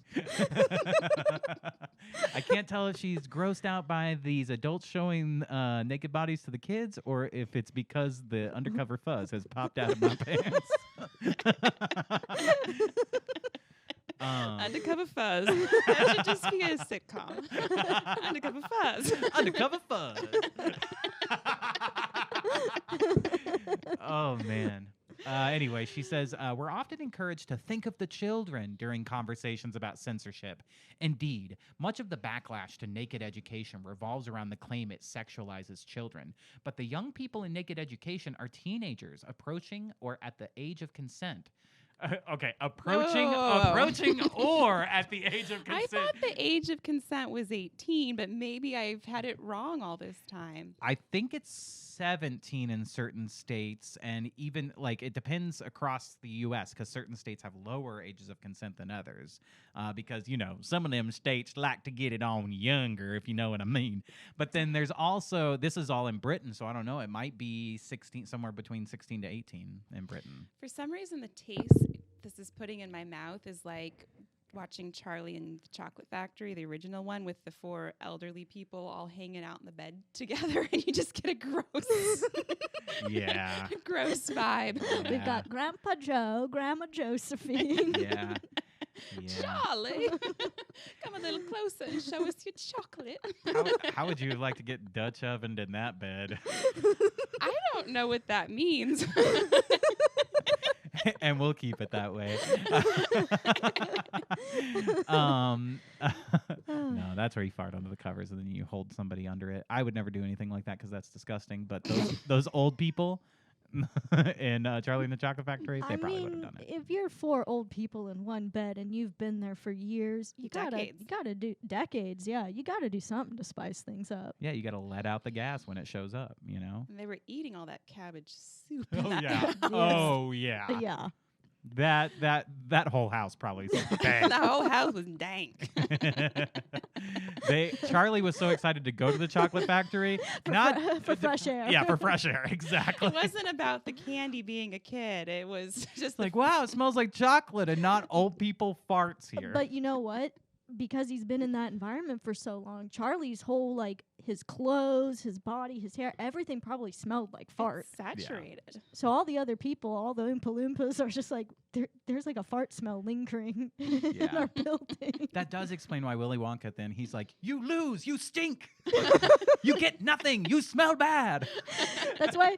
I can't tell if she's grossed out by these adults showing naked bodies to the kids or if it's because the undercover fuzz has popped out of my pants. Undercover Fuzz. That should just be a sitcom. Undercover Fuzz. Undercover fuzz. Oh, man. Anyway, she says, we're often encouraged to think of the children during conversations about censorship. Indeed, much of the backlash to naked education revolves around the claim it sexualizes children. But the young people in naked education are teenagers approaching or at the age of consent. Approaching or at the age of consent. I thought the age of consent was 18, but maybe I've had it wrong all this time. I think it's 17 in certain states, and even it depends across the U.S. because certain states have lower ages of consent than others. Because some of them states like to get it on younger, if you know what I mean. But then there's also this is all in Britain, so I don't know. It might be 16, somewhere between 16 to 18 in Britain. For some reason, the taste this is putting in my mouth is like watching Charlie and the Chocolate Factory, the original one, with the 4 elderly people all hanging out in the bed together, and you just get a gross, gross vibe. Yeah. We've got Grandpa Joe, Grandma Josephine. Yeah. Charlie, come a little closer and show us your chocolate. How would you like to get Dutch ovened in that bed? I don't know what that means. And we'll keep it that way. No, that's where you fart under the covers and then you hold somebody under it. I would never do anything like that because that's disgusting. But those old people in Charlie and the Chocolate Factory, they probably would have done it. If you're 4 old people in one bed and you've been there for years, you gotta do decades. Yeah, you gotta do something to spice things up. Yeah, you got to let out the gas when it shows up. And they were eating all that cabbage soup. Oh yeah. Yeah. That whole house probably stank. The whole house was dank. Charlie was so excited to go to the chocolate factory, for fresh air. Yeah, for fresh air, exactly. It wasn't about the candy being a kid. It was just like, wow, it smells like chocolate and not old people farts here. But you know what? Because he's been in that environment for so long, Charlie's whole his clothes, his body, his hair, everything probably smelled like fart. It's saturated. Yeah. So all the other people, all the Oompa Loompas are just like, there's like a fart smell lingering in our building. That does explain why Willy Wonka then, he's like, you lose, you stink. You get nothing, you smell bad. That's why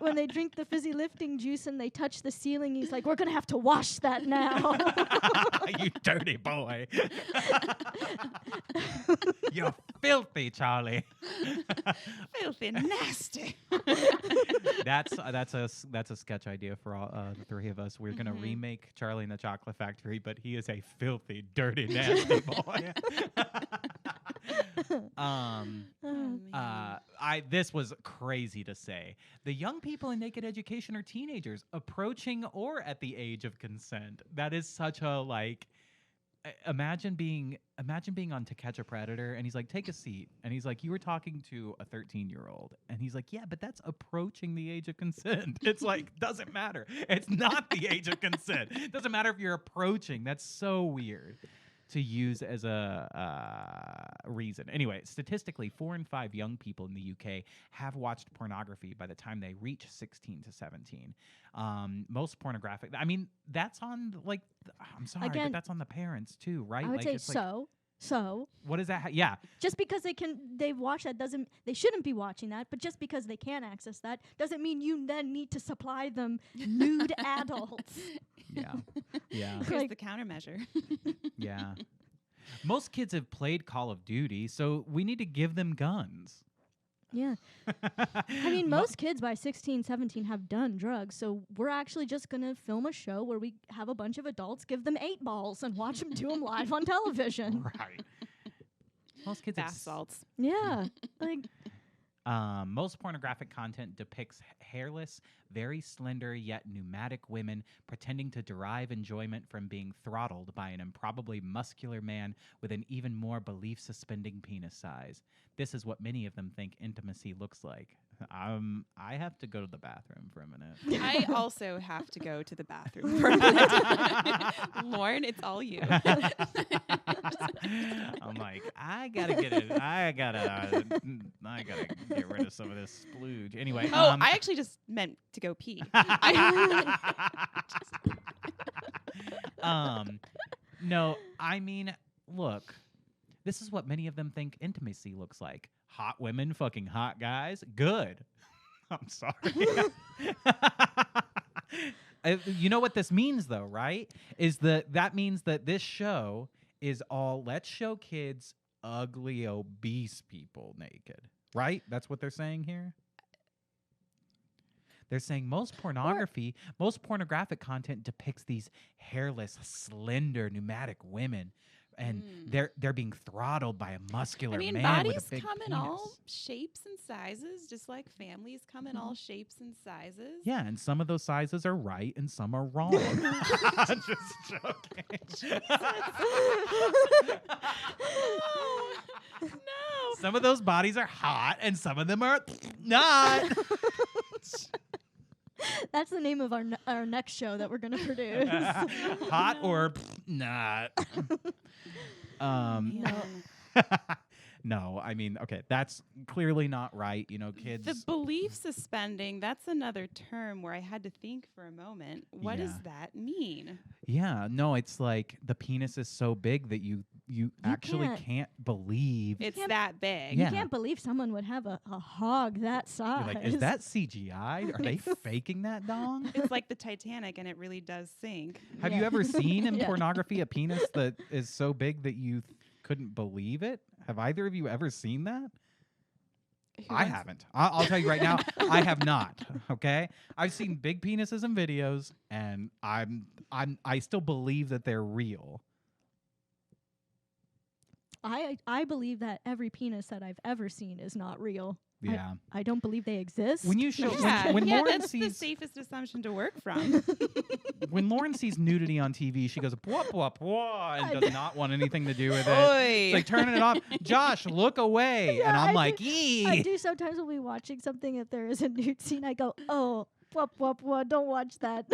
when they drink the fizzy lifting juice and they touch the ceiling, he's like, we're going to have to wash that now. You dirty boy. You're filthy, Charlie. Filthy, nasty. That's a sketch idea for all the 3 of us. We're gonna remake Charlie and the Chocolate Factory, but he is a filthy, dirty, nasty boy. This was crazy to say. The young people in naked education are teenagers approaching or at the age of consent. That is such a imagine being on To Catch a Predator and he's like, take a seat, and he's like, you were talking to a 13-year-old, and he's like, yeah, but that's approaching the age of consent. It's like, doesn't matter, it's not the age of consent. It doesn't matter if you're approaching. That's so weird to use as a reason. Anyway, statistically, 4 in 5 young people in the UK have watched pornography by the time they reach 16 to 17. Most pornographic, that's on I'm sorry, Again, but that's on the parents too, right? I would say so. So what is that? Yeah. Just because they've watched that they shouldn't be watching that, but just because they can access that doesn't mean you then need to supply them nude adults. Yeah. Yeah. Here's the countermeasure. Yeah. Most kids have played Call of Duty, so we need to give them guns. Yeah. I mean, most kids by 16, 17 have done drugs. So we're actually just going to film a show where we have a bunch of adults give them 8 balls and watch them do them live on television. Right. Most kids Bath salts. Yeah. Like, most pornographic content depicts hairless, very slender yet pneumatic women pretending to derive enjoyment from being throttled by an improbably muscular man with an even more belief-suspending penis size. This is what many of them think intimacy looks like. I have to go to the bathroom for a minute. I also have to go to the bathroom for a minute. Lauren, it's all you. I'm like, I gotta get rid of some of this splooge. Anyway. Oh, I actually just meant to go pee. No, I mean, look, this is what many of them think intimacy looks like. Hot women fucking hot guys. Good. I'm sorry. You know what this means, though, right? That means that this show is all, let's show kids ugly, obese people naked, right? That's what they're saying here. They're saying most pornographic content depicts these hairless, slender, pneumatic women, and they're being throttled by a muscular man bodies with a big come in penis. all shapes and sizes, just like families come in all shapes and sizes. Yeah, and some of those sizes are right and some are wrong. Just joking. No. Some of those bodies are hot and some of them are not. that's the name of our next show that we're going to produce. Hot or not. No, I mean, okay, that's clearly not right. You know, kids. The belief suspending, that's another term where I had to think for a moment. What does that mean? Yeah, no, it's like the penis is so big that you actually can't believe it's that big. Yeah. You can't believe someone would have a hog that size. You're like, is that CGI? Are they faking that dong? It's like the Titanic, and it really does sink. Have you ever seen in pornography a penis that is so big that you couldn't believe it? Have either of you ever seen that? I haven't. I'll tell you right now, I have not. Okay, I've seen big penises in videos, and I still believe that they're real. I believe that every penis that I've ever seen is not real. Yeah. I don't believe they exist. When you show when Lauren that's the safest assumption to work from. When Lauren sees nudity on TV, she goes bwah, bwah, bwah, and does not want anything to do with it. Oy. It's like turning it off. Josh, look away. Yeah, and I'm I like, do, ee. I do sometimes when we watching something, if there is a nude scene, I go, oh, bwah, bwah, bwah, don't watch that.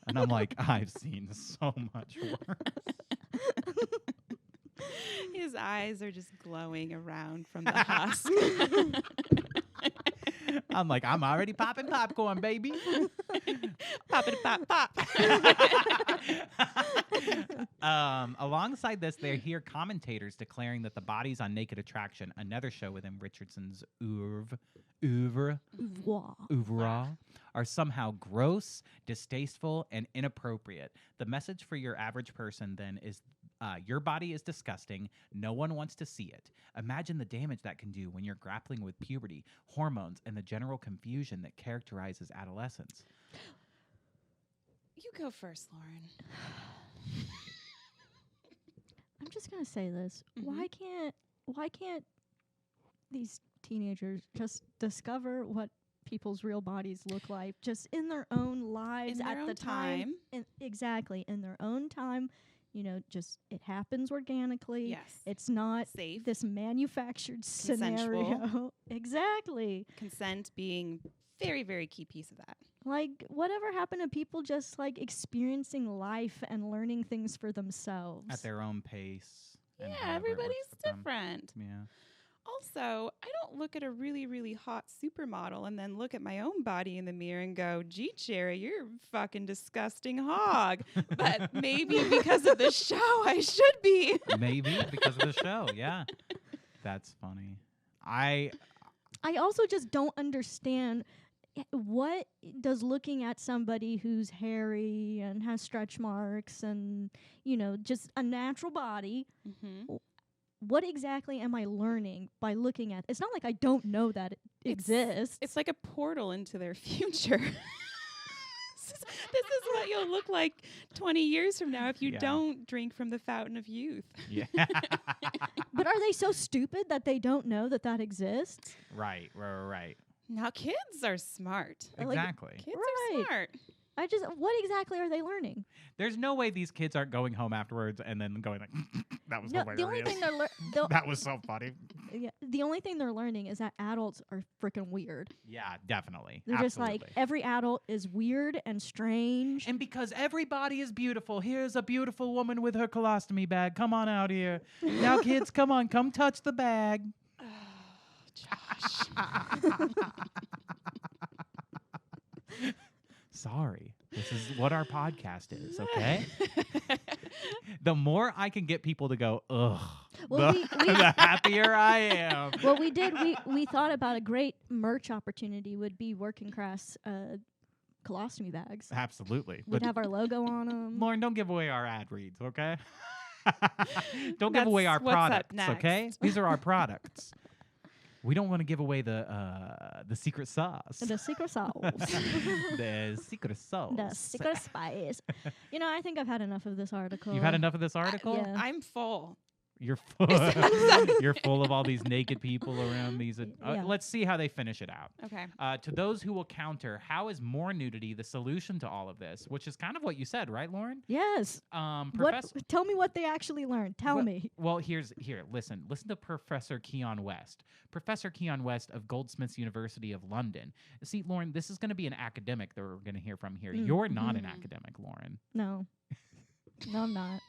And I'm like, I've seen so much worse. His eyes are just glowing around from the husk. I'm like, I'm already popping popcorn, baby. Pop it, pop, pop. Alongside this, they hear commentators declaring that the bodies on Naked Attraction, another show within Richardson's oeuvre, are somehow gross, distasteful, and inappropriate. The message for your average person then is your body is disgusting. No one wants to see it. Imagine the damage that can do when you're grappling with puberty, hormones, and the general confusion that characterizes adolescence. You go first, Lauren. I'm just gonna say this. Mm-hmm. Why can't these teenagers just discover what people's real bodies look like just in their own lives in at their the own time? Exactly, in their own time. You know, just it happens organically. Yes. It's not Safe. this manufactured Consensual. scenario. Exactly. Consent being very, very key piece of that. Like, whatever happened to people just like experiencing life and learning things for themselves? At their own pace. and Yeah, however it works everybody's for them. different. Yeah. Also, I don't look at a really, really hot supermodel and then look at my own body in the mirror and go, gee, Cherry, you're a fucking disgusting hog. But maybe because of the show, I should be. Maybe because of the show. Yeah. That's funny. I also just don't understand what does looking at somebody who's hairy and has stretch marks and, you know, just a natural body. Mm-hmm. what exactly am I learning by looking at? It's not like I don't know that it exists. It's like a portal into their future. This is what you'll look like 20 years from now if you don't drink from the fountain of youth. Yeah. But are they so stupid that they don't know that that exists? Right. Now kids are smart. Exactly. Kids are smart. What exactly are they learning? There's no way these kids aren't going home afterwards and then going like, that was No, hilarious. the only thing That was so funny. the only thing they're learning is that adults are freaking weird. Yeah, definitely. They're just like, every adult is weird and strange. And because everybody is beautiful, here's a beautiful woman with her colostomy bag. Come on out here. Now, kids, come on, come touch the bag. Oh, Josh. Sorry. This is what our podcast is, okay? The more I can get people to go, ugh, Well, the happier I am. Well, we thought about a great merch opportunity would be Working Crass colostomy bags. Absolutely. Would have our logo on them. Lauren, don't give away our ad reads, okay? Don't give away our what's up products, next. okay? These are our products. We don't want to give away the secret sauce. The secret sauce. The secret sauce. The secret spice. I think I've had enough of this article. You've had enough of this article? yeah. I'm full. You're full. You're full of all these naked people around these. Yeah. Let's see how they finish it out. Okay. To those who will counter, how is more nudity the solution to all of this? Which is kind of what you said, right, Lauren? Yes. Professor. Tell me what they actually learned. Tell me. Well, here. Listen to Professor Keon West. Professor Keon West of Goldsmiths University of London. See, Lauren, this is going to be an academic that we're going to hear from here. You're not an academic, Lauren. No. No, I'm not.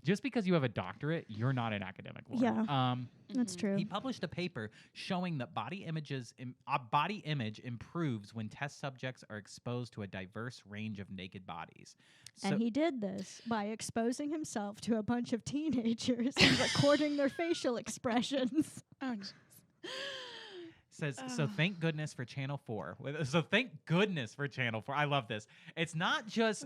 Just because you have a doctorate, you're not an academic, Lauren. Yeah. That's true. He published a paper showing that body image improves when test subjects are exposed to a diverse range of naked bodies. And he did this by exposing himself to a bunch of teenagers and recording their facial expressions. Oh, jeez. Says, so thank goodness for Channel 4. So thank goodness for Channel 4. I love this. It's not just,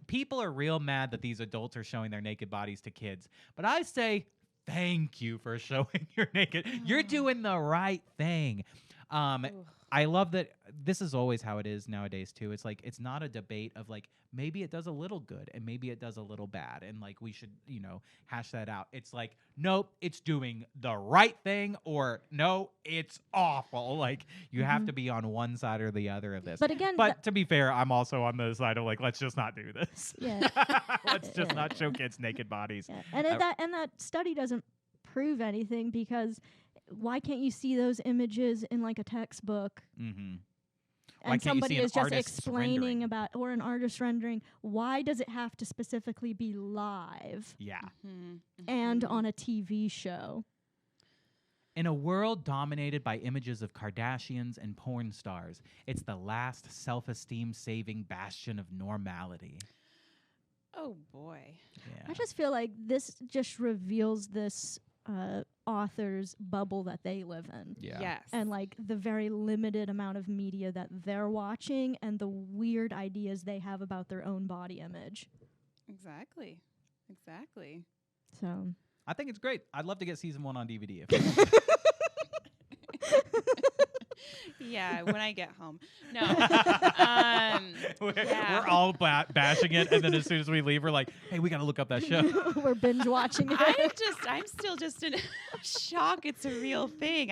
people are real mad that these adults are showing their naked bodies to kids. But I say, thank you for showing your naked. You're doing the right thing. I love that this is always how it is nowadays, too. It's like, it's not a debate of like, maybe it does a little good and maybe it does a little bad. And like, we should, hash that out. It's like, nope, it's doing the right thing, or no, it's awful. Like, you have to be on one side or the other of this. But again, to be fair, I'm also on the side of like, let's just not do this. Yeah. Let's just not show kids naked bodies. Yeah. And that study doesn't prove anything, because why can't you see those images in like a textbook? Mm-hmm. And somebody is just explaining about, or an artist rendering. Why does it have to specifically be live? Yeah. And on a TV show? In a world dominated by images of Kardashians and porn stars, it's the last self-esteem saving bastion of normality. Oh, boy. Yeah. I just feel like this just reveals this author's bubble that they live in. Yeah. Yes. And like the very limited amount of media that they're watching and the weird ideas they have about their own body image. Exactly. So I think it's great. I'd love to get season 1 on DVD. Yeah, when I get home. No. We're all bashing it, and then as soon as we leave, we're like, hey, we got to look up that show. we're binge watching it. I'm still just in shock it's a real thing.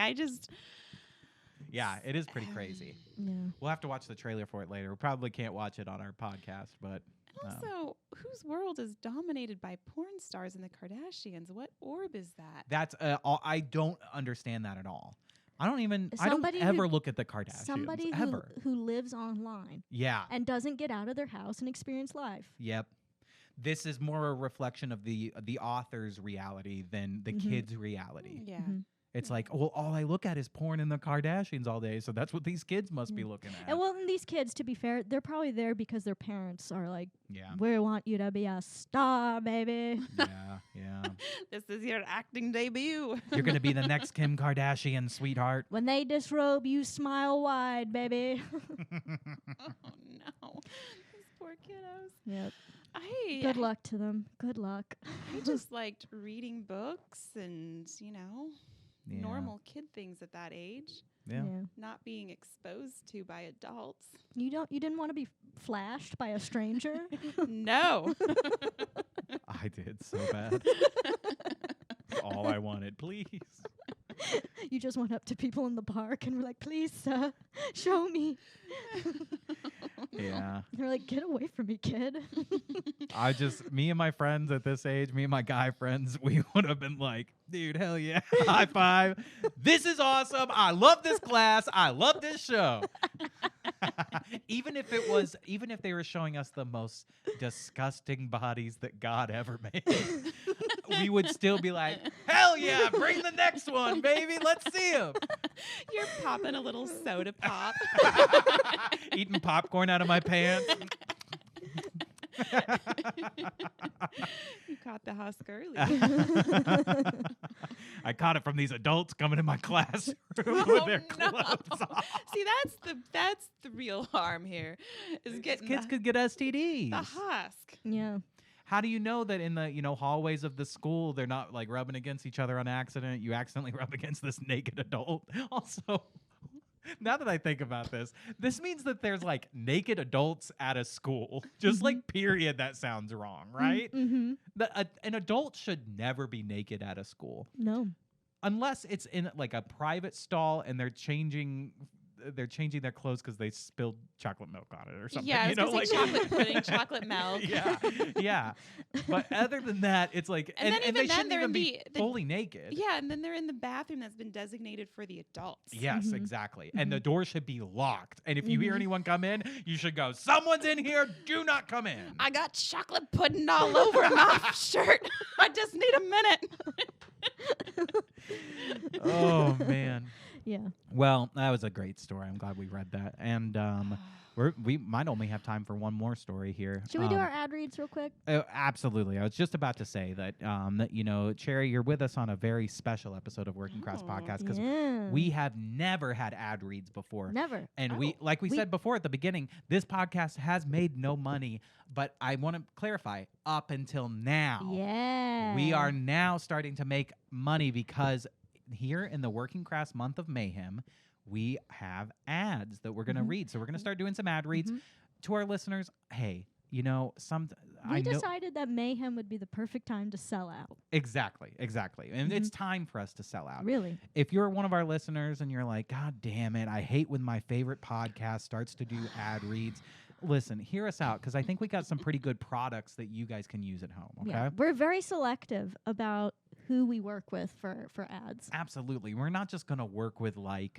Yeah, it is pretty crazy. Yeah. We'll have to watch the trailer for it later. We probably can't watch it on our podcast, but... Also, whose world is dominated by porn stars and the Kardashians? What orb is that? That's I don't understand that at all. I don't Somebody ever look at the Kardashians. Somebody ever. who lives online. Yeah. And doesn't get out of their house and experience life. Yep. This is more a reflection of the author's reality than the kids' reality. Yeah. Mm-hmm. It's like, well, all I look at is porn and the Kardashians all day, so that's what these kids must be looking at. And well, and these kids, to be fair, they're probably there because their parents are like, yeah. we want you to be a star, baby. Yeah. This is your acting debut. You're going to be the next Kim Kardashian, sweetheart. When they disrobe, you smile wide, baby. Oh, no. These poor kiddos. Yep. Good luck to them. Good luck. I just liked reading books and, normal kid things at that age. Yeah. Not being exposed to by adults. You didn't want to be flashed by a stranger? No. I did so bad. All I wanted, please. You just went up to people in the park and were like, please, show me. Yeah. They're like, get away from me, kid. Me and my friends at this age, me and my guy friends, we would have been like, dude, hell yeah, high five. This is awesome. I love this class. I love this show. even if they were showing us the most disgusting bodies that God ever made, we would still be like, hell yeah, bring the next one, baby. Let's see them. You're popping a little soda pop. Eating popcorn out of my pants. You caught the Husk early. I caught it from these adults coming in my classroom with their clothes off. See, that's the real harm here. Is getting Kids could get STDs. the Husk. Yeah. How do you know that in the hallways of the school they're not like rubbing against each other on accident? You accidentally rub against this naked adult. Also, now that I think about this means that there's like naked adults at a school. Just like period, that sounds wrong, right? Mm-hmm. An adult should never be naked at a school. No. Unless it's in like a private stall and they're changing their clothes because they spilled chocolate milk on it or something. Yeah, I was gonna say chocolate pudding, chocolate milk. Yeah. But other than that, it's like, and they shouldn't even be fully naked. Yeah, and then they're in the bathroom that's been designated for the adults. Yes, exactly. And the door should be locked. And if you hear anyone come in, you should go, someone's in here, do not come in. I got chocolate pudding all over my shirt. I just need a minute. Oh, man. Yeah. Well, that was a great story. I'm glad we read that. And we might only have time for one more story here. Should we do our ad reads real quick? Absolutely. I was just about to say that, Cherry, you're with us on a very special episode of Working Crass Podcast because we have never had ad reads before. Never. And we said before at the beginning, this podcast has made no money, but I want to clarify, up until now. Yeah. We are now starting to make money because here in the Working Crass month of Mayhem, we have ads that we're going to read. So we're going to start doing some ad reads to our listeners. Hey, we decided that Mayhem would be the perfect time to sell out. Exactly. And it's time for us to sell out. Really? If you're one of our listeners and you're like, God damn it, I hate when my favorite podcast starts to do ad reads. Listen, hear us out because I think we got some pretty good products that you guys can use at home, okay? Yeah. We're very selective about who we work with for ads. Absolutely. We're not just going to work with Postmates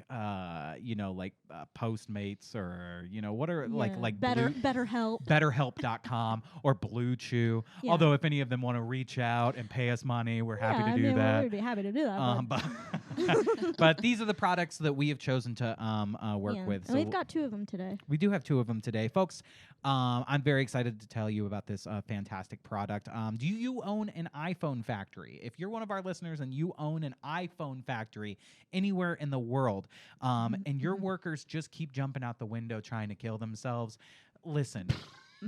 or, what are like BetterHelp. BetterHelp.com or Blue Chew. Yeah. Although if any of them want to reach out and pay us money, we're happy to do that. We'd be happy to do that. But these are the products that we have chosen to work with. And we've got 2 of them today. We do have 2 of them today. Folks, I'm very excited to tell you about this fantastic product. Do you own an iPhone factory? If you're one of our listeners and you own an iPhone factory anywhere in the world, and your workers just keep jumping out the window trying to kill themselves, listen.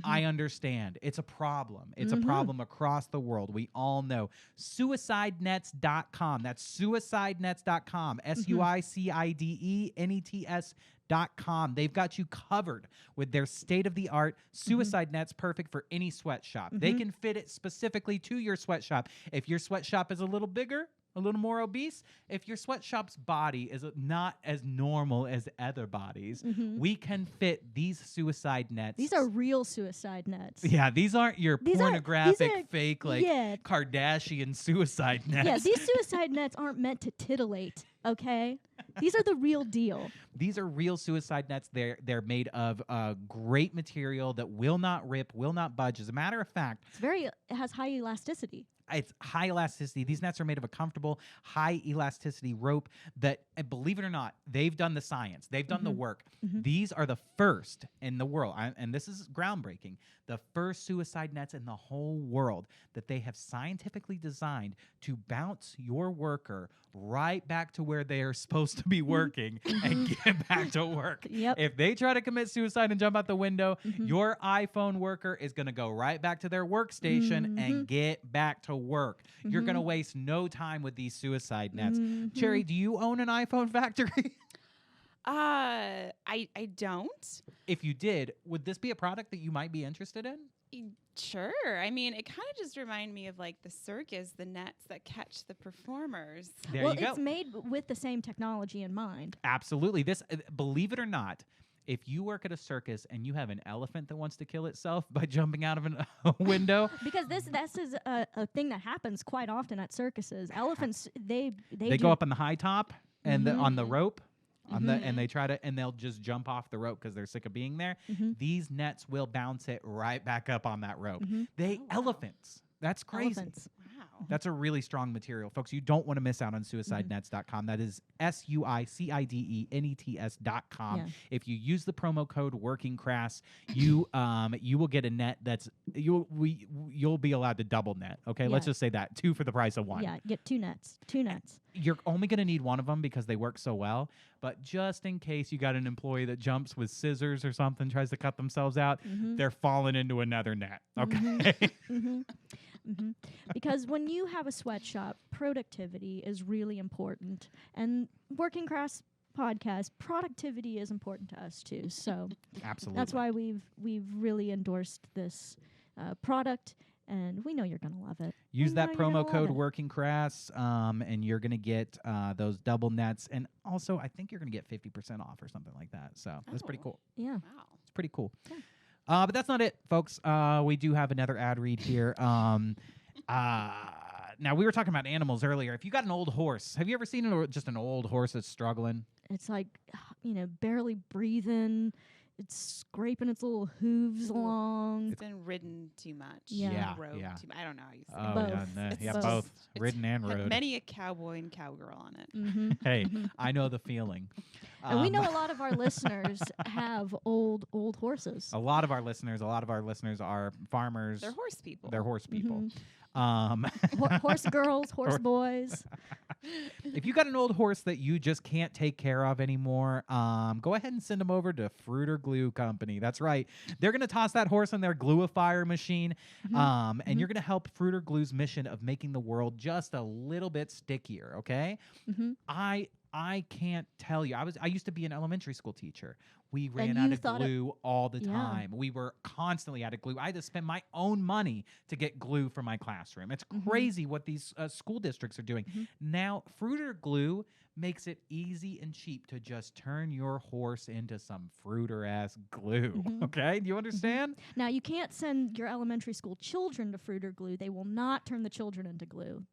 I understand. It's a problem. It's a problem across the world. We all know. Suicidnets.com. That's suicidnets.com. SUICIDENETS.com. They've got you covered with their state-of-the-art suicide nets, perfect for any sweatshop. They can fit it specifically to your sweatshop. If your sweatshop is a little bigger, a little more obese, if your sweatshop's body is not as normal as other bodies, we can fit these suicide nets. These are real suicide nets. Yeah, these aren't your pornographic, fake, Kardashian suicide nets. Yeah, these suicide nets aren't meant to titillate, okay? These are the real deal. These are real suicide nets. They're made of great material that will not rip, will not budge. As a matter of fact, It has high elasticity. it's high elasticity. These nets are made of a comfortable, high elasticity rope that, believe it or not, they've done the science. They've done the work. These are the first in the world, and this is groundbreaking, the first suicide nets in the whole world that they have scientifically designed to bounce your worker right back to where they are supposed to be working and get back to work. Yep. If they try to commit suicide and jump out the window, your iPhone worker is going to go right back to their workstation and get back to work. You're going to waste no time with these suicide nets. Cherry, do you own an iPhone factory? I don't. If you did, would this be a product that you might be interested in? Sure. I mean, it kind of just reminded me of like the circus, the nets that catch the performers. There Well, you go. it's made with the same technology in mind. Absolutely. This, believe it or not, if you work at a circus and you have an elephant that wants to kill itself by jumping out of a window, Because this is a thing that happens quite often at circuses. Elephants, they go up on the high top and on the rope. And they try to, and they'll just jump off the rope because they're sick of being there. These nets will bounce it right back up on that rope. Elephants. That's crazy. Elephants. Wow. That's a really strong material. Folks, you don't want to miss out on suicidenets.com. That is suicidenets.com. Yeah. If you use the promo code WorkingCrass, you will get a net that's you'll be allowed to double net. Okay, let's Yeah. just say that 2 for the price of 1. Yeah, get 2 nets. 2 nets. You're only going to need one of them because they work so well. But just in case you got an employee that jumps with scissors or something, tries to cut themselves out, they're falling into another net. Okay. Because when you have a sweatshop, productivity is really important. And Working Crass podcast, productivity is important to us too. So Absolutely. that's why we've really endorsed this product. And we know you're going to love it. Use We that know you're gonna promo code love it. Working Crass, and you're going to get those double nets. And also, I think you're going to get 50% off or something like that. So that's pretty cool. Yeah. Wow. It's pretty cool. Yeah. But that's not it, folks. We do have another ad read here. Now, we were talking about animals earlier. If you got an old horse, have you ever seen just an old horse that's struggling? It's like, barely breathing. It's scraping its little hooves along. It's been ridden too much. Yeah. Rode Yeah. too much. I don't know how you say Oh, it. Both. yeah, It's both. It's Ridden and had rode. many a cowboy and cowgirl on it. Hey, I know the feeling. And we know a lot of our listeners have old horses. A lot of our listeners are farmers. They're horse people. They're horse people. Horse girls, horse boys. If you got an old horse that you just can't take care of anymore, go ahead and send them over to Fruiter Glue Company. That's right. They're going to toss that horse in their gluifier machine, and you're going to help Fruiter Glue's mission of making the world just a little bit stickier, okay? I can't tell you. I used to be an elementary school teacher. We ran out of glue all the time. We were constantly out of glue. I had to spend my own money to get glue for my classroom. It's crazy what these school districts are doing. Now, Fruiter Glue makes it easy and cheap to just turn your horse into some Fruiter-ass glue. Okay? Do you understand? Now, you can't send your elementary school children to Fruiter Glue. They will not turn the children into glue.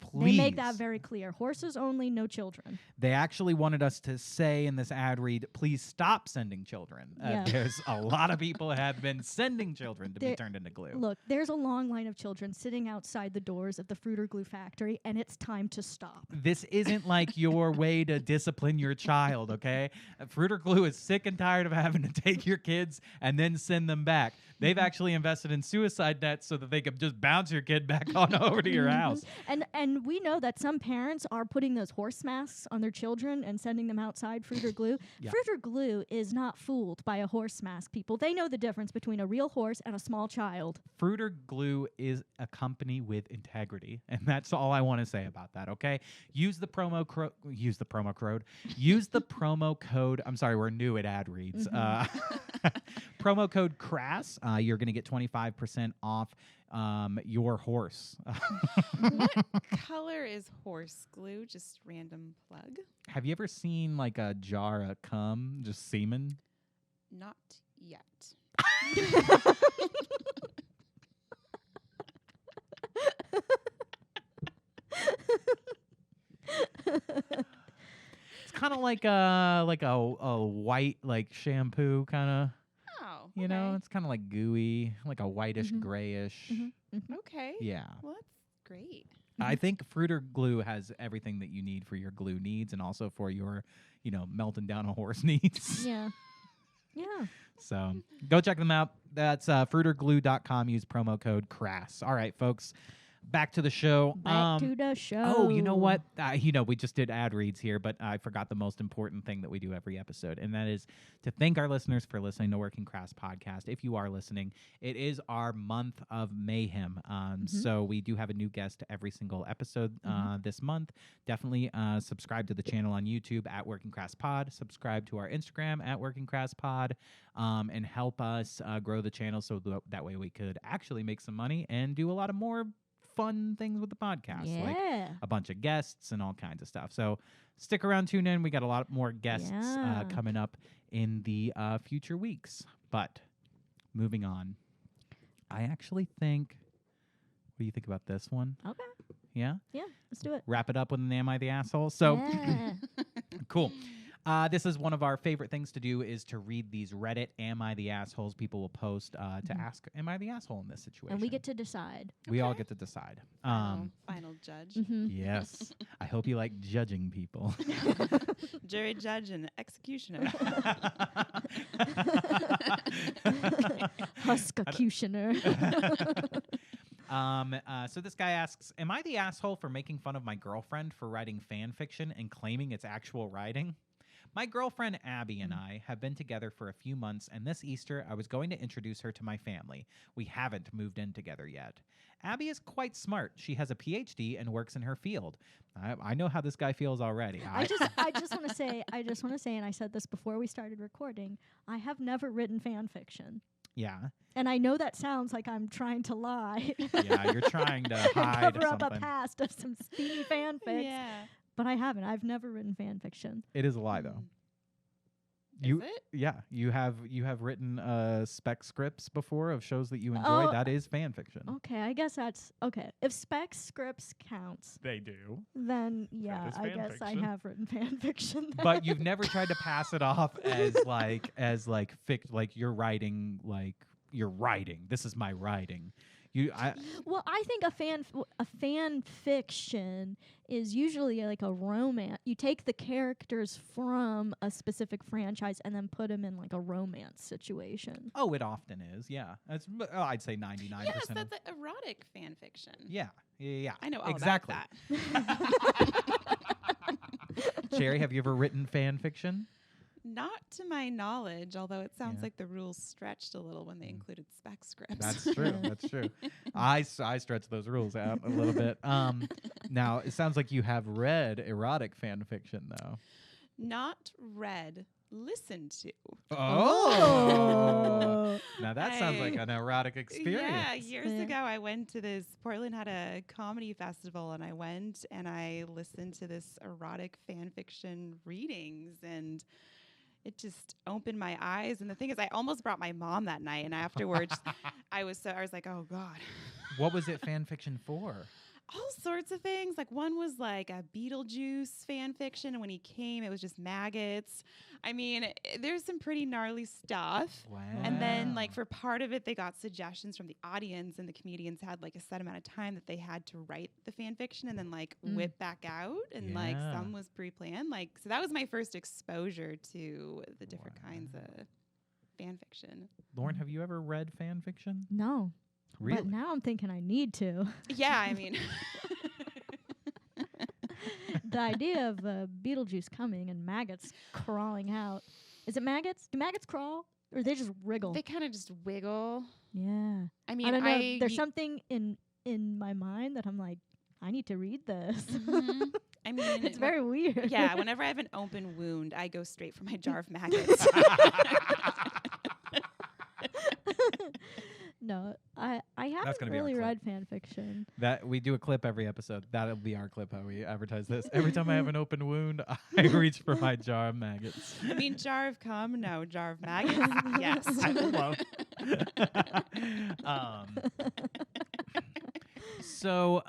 Please. They make that very clear. Horses only, no children. They actually wanted us to say in this ad read, please stop sending children. Yeah. There's a lot of people have been sending children to be turned into glue. Look, there's a long line of children sitting outside the doors of the Fruiter Glue factory, and it's time to stop. This isn't like your way to discipline your child, okay? Fruiter Glue is sick and tired of having to take your kids and then send them back. They've actually invested in suicide nets so that they could just bounce your kid back on over to your house. And we know that some parents are putting those horse masks on their children and sending them outside Fruiter Glue. Yeah. Fruiter Glue is not fooled by a horse mask, people. They know the difference between a real horse and a small child. Fruiter Glue is a company with integrity, and that's all I want to say about that, okay? Use the promo code. I'm sorry, we're new at ad reads. Promo code CRASS. You're going to get 25% off your horse. What color is horse glue? Just random plug? Have you ever seen like a jar of cum, just semen? Not yet. It's kind of like a white like shampoo kind of. Oh, You know, it's kind of like gooey, like a whitish grayish. okay. Yeah. Well, that's great. I think Fruit or Glue has everything that you need for your glue needs and also for your, melting down a horse needs. Yeah. Yeah. So go check them out. That's fruitorglue.com. Use promo code CRASS. All right, folks. Back to the show. Back to the show. Oh, you know what? We just did ad reads here, but I forgot the most important thing that we do every episode, and that is to thank our listeners for listening to Working Crass Podcast. If you are listening, it is our month of mayhem. So we do have a new guest every single episode this month. Definitely subscribe to the channel on YouTube at Working Crass Pod. Subscribe to our Instagram at Working Crass Pod, and help us grow the channel so that way we could actually make some money and do a lot of more fun things with the podcast, like a bunch of guests and all kinds of stuff. So stick around, tune in. We got a lot more guests coming up in the future weeks. But moving on, I actually think, what do you think about this one? Okay. Yeah? Yeah, let's do it. Wrap it up with an Am I the Asshole? So, cool. This is one of our favorite things to do, is to read these Reddit Am I the Assholes people will post to ask, am I the asshole in this situation? And we get to decide. We all get to decide. Final judge. Yes. I hope you like judging people. Jury, judge, and executioner. Husk-acutioner. So this guy asks, am I the asshole for making fun of my girlfriend for writing fan fiction and claiming it's actual writing? My girlfriend Abby and I have been together for a few months, and this Easter I was going to introduce her to my family. We haven't moved in together yet. Abby is quite smart. She has a PhD and works in her field. I know how this guy feels already. I just want to say, and I said this before we started recording, I have never written fan fiction. Yeah. And I know that sounds like I'm trying to lie. Yeah, you're trying to hide cover up something. a past of some steamy fanfics. Yeah. But I haven't. I've never written fan fiction. It is a lie, though. Is it? Yeah, you have written spec scripts before of shows that you enjoy. Oh, that is fan fiction. Okay, I guess that's okay. If spec scripts counts, They do. then yeah, is I fan guess I fiction. have written fan fiction. But you've never tried to pass it off as like you're writing, like you're writing. This is my writing. Well, I think a fan fiction is usually like a romance. You take the characters from a specific franchise and then put them in like a romance situation. Oh, it often is. Yeah, I'd say 99%. Yes, that's like erotic fan fiction. Yeah. I know all exactly. about that. Cherry, have you ever written fan fiction? Not to my knowledge, although it sounds like the rules stretched a little when they included spec scripts. That's true. That's true. I stretch those rules out a little bit. Now, it sounds like you have read erotic fan fiction, though. Not read, listened to. Oh! Now, that sounds like an erotic experience. Yeah, years ago, I went to Portland had a comedy festival, and I went and I listened to this erotic fan fiction readings, and it just opened my eyes. And the thing is, I almost brought my mom that night, and afterwards, I was like, oh God. What was it fan fiction for? All sorts of things. Like one was like a Beetlejuice fan fiction, and when he came, it was just maggots. I mean, there's some pretty gnarly stuff. Wow. And then, like, for part of it, they got suggestions from the audience, and the comedians had like a set amount of time that they had to write the fan fiction and then like whip back out, and like some was pre-planned. Like, so that was my first exposure to the different kinds of fan fiction. Lauren, have you ever read fan fiction? No. Really? But now I'm thinking I need to. Yeah, I mean. The idea of Beetlejuice coming and maggots crawling out. Is it maggots? Do maggots crawl? Or they just wriggle? They kind of just wiggle. Yeah. I mean, I don't know. There's something in my mind that I'm like, I need to read this. Mm-hmm. I mean, it's very weird. Yeah, whenever I have an open wound, I go straight for my jar of maggots. No, I haven't really read fan fiction. That we do a clip every episode. That'll be our clip how we advertise this. Every time I have an open wound, I reach for my jar of maggots. I mean, jar of cum? No, jar of maggots? Yes. I love. So,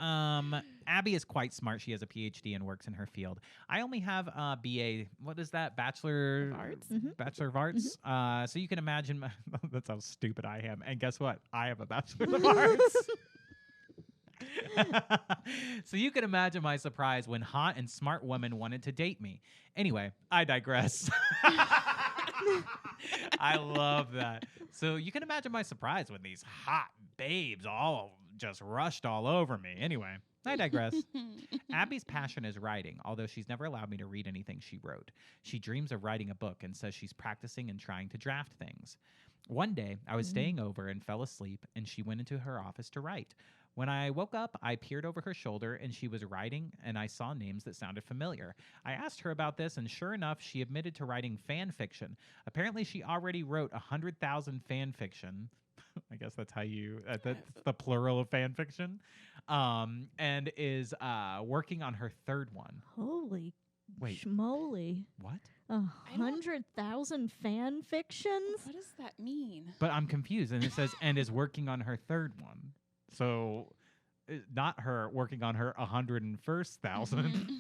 Abby is quite smart. She has a PhD and works in her field. I only have a BA. What is that? Bachelor of Arts. Bachelor of Arts. So you can imagine. That's how stupid I am. And guess what? I have a Bachelor of Arts. So you can imagine my surprise when hot and smart women wanted to date me. Anyway, I digress. I love that. So you can imagine my surprise when these hot babes all just rushed all over me. Anyway, I digress. Abby's passion is writing, although she's never allowed me to read anything she wrote. She dreams of writing a book and says she's practicing and trying to draft things. One day, I was staying over and fell asleep, and she went into her office to write. When I woke up, I peered over her shoulder, and she was writing, and I saw names that sounded familiar. I asked her about this, and sure enough, she admitted to writing fan fiction. Apparently, she already wrote 100,000 fan fiction. I guess that's how that's the plural of fan fiction. And is working on her third one. Holy Wait. schmoly. What? 100,000 fan fictions? What does that mean? But I'm confused, and it says, and is working on her third one. So, not her working on her 101,000.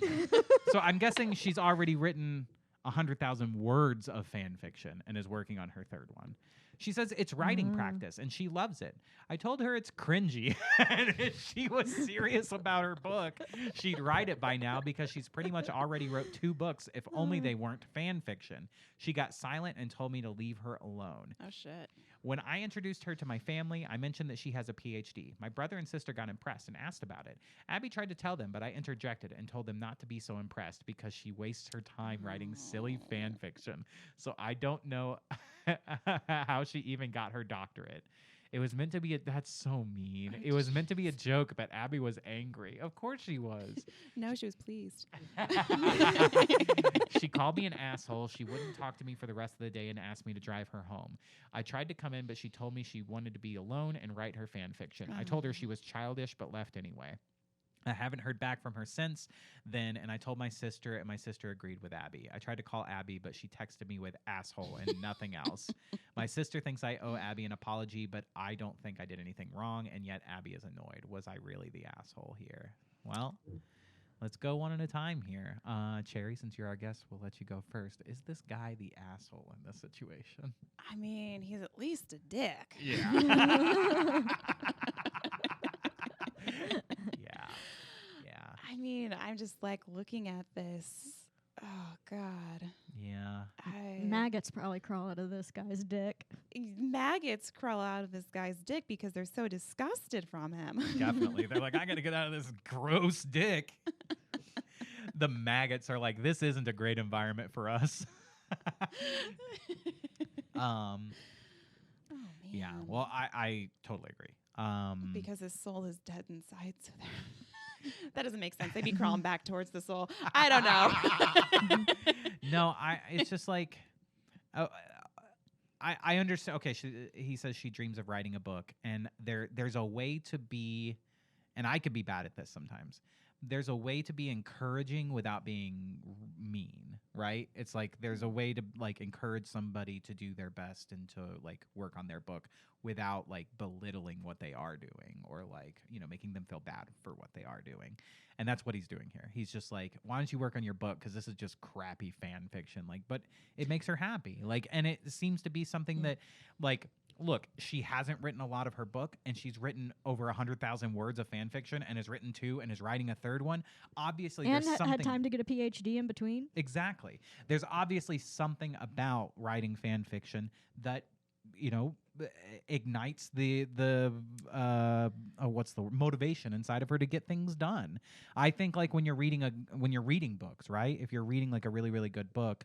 So I'm guessing she's already written 100,000 words of fan fiction and is working on her third one. She says it's writing practice, and she loves it. I told her it's cringy, and if she was serious about her book, she'd write it by now because she's pretty much already wrote 2 books, if only they weren't fan fiction. She got silent and told me to leave her alone. Oh, shit. When I introduced her to my family, I mentioned that she has a PhD. My brother and sister got impressed and asked about it. Abby tried to tell them, but I interjected and told them not to be so impressed because she wastes her time writing silly fan fiction. So I don't know how she even got her doctorate. It was meant to be that's so mean. It was meant to be a joke, but Abby was angry. Of course she was. No, she was pleased. She called me an asshole. She wouldn't talk to me for the rest of the day and asked me to drive her home. I tried to come in, but she told me she wanted to be alone and write her fan fiction. I told her she was childish, but left anyway. I haven't heard back from her since then, and I told my sister, and my sister agreed with Abby. I tried to call Abby, but she texted me with asshole and nothing else. My sister thinks I owe Abby an apology, but I don't think I did anything wrong, and yet Abby is annoyed. Was I really the asshole here? Well, let's go one at a time here. Cherry, since you're our guest, we'll let you go first. Is this guy the asshole in this situation? I mean, he's at least a dick. Yeah. I mean, I'm just like looking at this. Oh, God. Yeah. Maggots probably crawl out of this guy's dick. Maggots crawl out of this guy's dick because they're so disgusted from him. Definitely. They're like, I got to get out of this gross dick. The maggots are like, this isn't a great environment for us. Oh, man. Yeah. Well, I totally agree. Because his soul is dead inside, so that doesn't make sense. They'd be crawling back towards the soul. I don't know. No, it's just like, I understand. Okay, he says she dreams of writing a book, and there's a way to be, and I could be bad at this sometimes. There's a way to be encouraging without being mean, right? It's like there's a way to like encourage somebody to do their best and to like work on their book without like belittling what they are doing or like, making them feel bad for what they are doing. And that's what he's doing here. He's just like, why don't you work on your book? Because this is just crappy fan fiction. Like, but it makes her happy. Like, and it seems to be something that like, look, she hasn't written a lot of her book, and she's written over 100,000 words of fan fiction, and has written 2, and is writing a 3rd one. Obviously, and there's something. Had time to get a PhD in between. Exactly. There's obviously something about writing fan fiction that ignites the motivation inside of her to get things done. I think like when you're reading books, right? If you're reading like a really, really good book,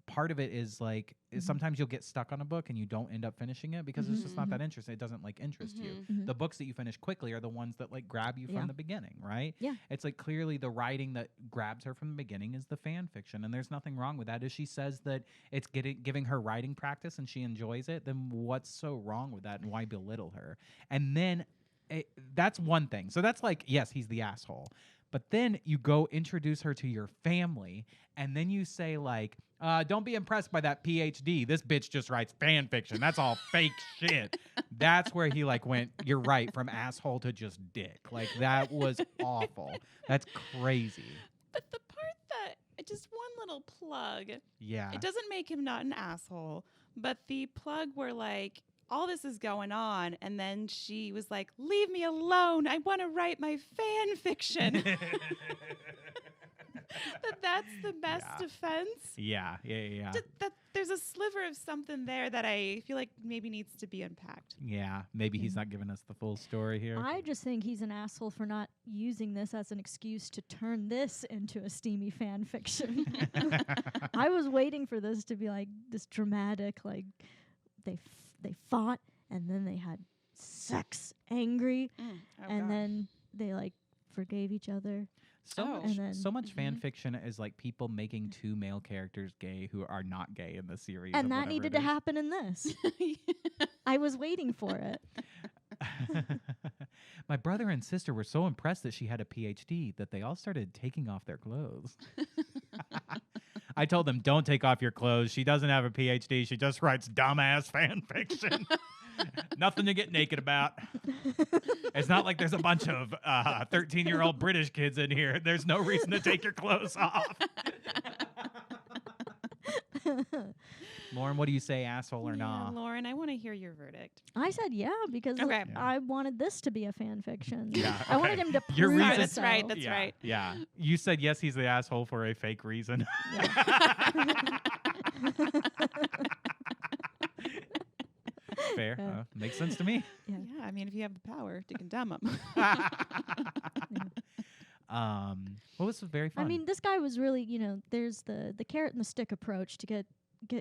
part of it is like sometimes you'll get stuck on a book and you don't end up finishing it because it's just not that interesting. It doesn't like interest you. The books that you finish quickly are the ones that like grab you from the beginning, right? Yeah. It's like clearly the writing that grabs her from the beginning is the fan fiction, and there's nothing wrong with that. If she says that it's giving her writing practice and she enjoys it, then what's so wrong with that, and why belittle her? And then that's one thing. So that's like, yes, he's the asshole. But then you go introduce her to your family, and then you say like, don't be impressed by that PhD. This bitch just writes fan fiction. That's all fake shit. That's where he like went, you're right, from asshole to just dick. Like that was awful. That's crazy. But the part that, just one little plug. Yeah. It doesn't make him not an asshole, but the plug where like, all this is going on, and then she was like, "Leave me alone. I want to write my fan fiction." That's the best defense. Yeah. That there's a sliver of something there that I feel like maybe needs to be unpacked. Yeah, maybe he's not giving us the full story here. I just think he's an asshole for not using this as an excuse to turn this into a steamy fan fiction. I was waiting for this to be like this dramatic, like they fought and then they had sex, angry, and then they like forgave each other. So much fan fiction is like people making two male characters gay who are not gay in the series. And that needed to happen in this. I was waiting for it. My brother and sister were so impressed that she had a PhD that they all started taking off their clothes. I told them, don't take off your clothes. She doesn't have a PhD. She just writes dumbass fan fiction. Nothing to get naked about. It's not like there's a bunch of 13-year-old British kids in here. There's no reason to take your clothes off. Lauren, what do you say, asshole or nah? Lauren, I want to hear your verdict. I said yeah because I wanted this to be a fan fiction. Yeah, I wanted him to Your prove reason- That's right. That's yeah, right. Yeah. You said yes, he's the asshole for a fake reason. Fair. Makes sense to me. Yeah. Yeah, I mean, if you have the power to condemn them. Well, this was very fun. I mean, this guy was really, there's the carrot and the stick approach to get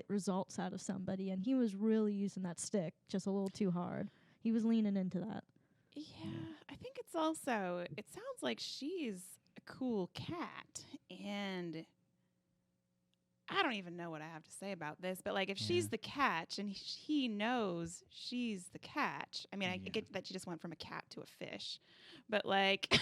results out of somebody, and he was really using that stick just a little too hard. He was leaning into that. Yeah, I think it's also, it sounds like she's a cool cat, and I don't even know what I have to say about this, but like if she's the catch and he knows she's the catch, I mean, I get that she just went from a cat to a fish, but like, like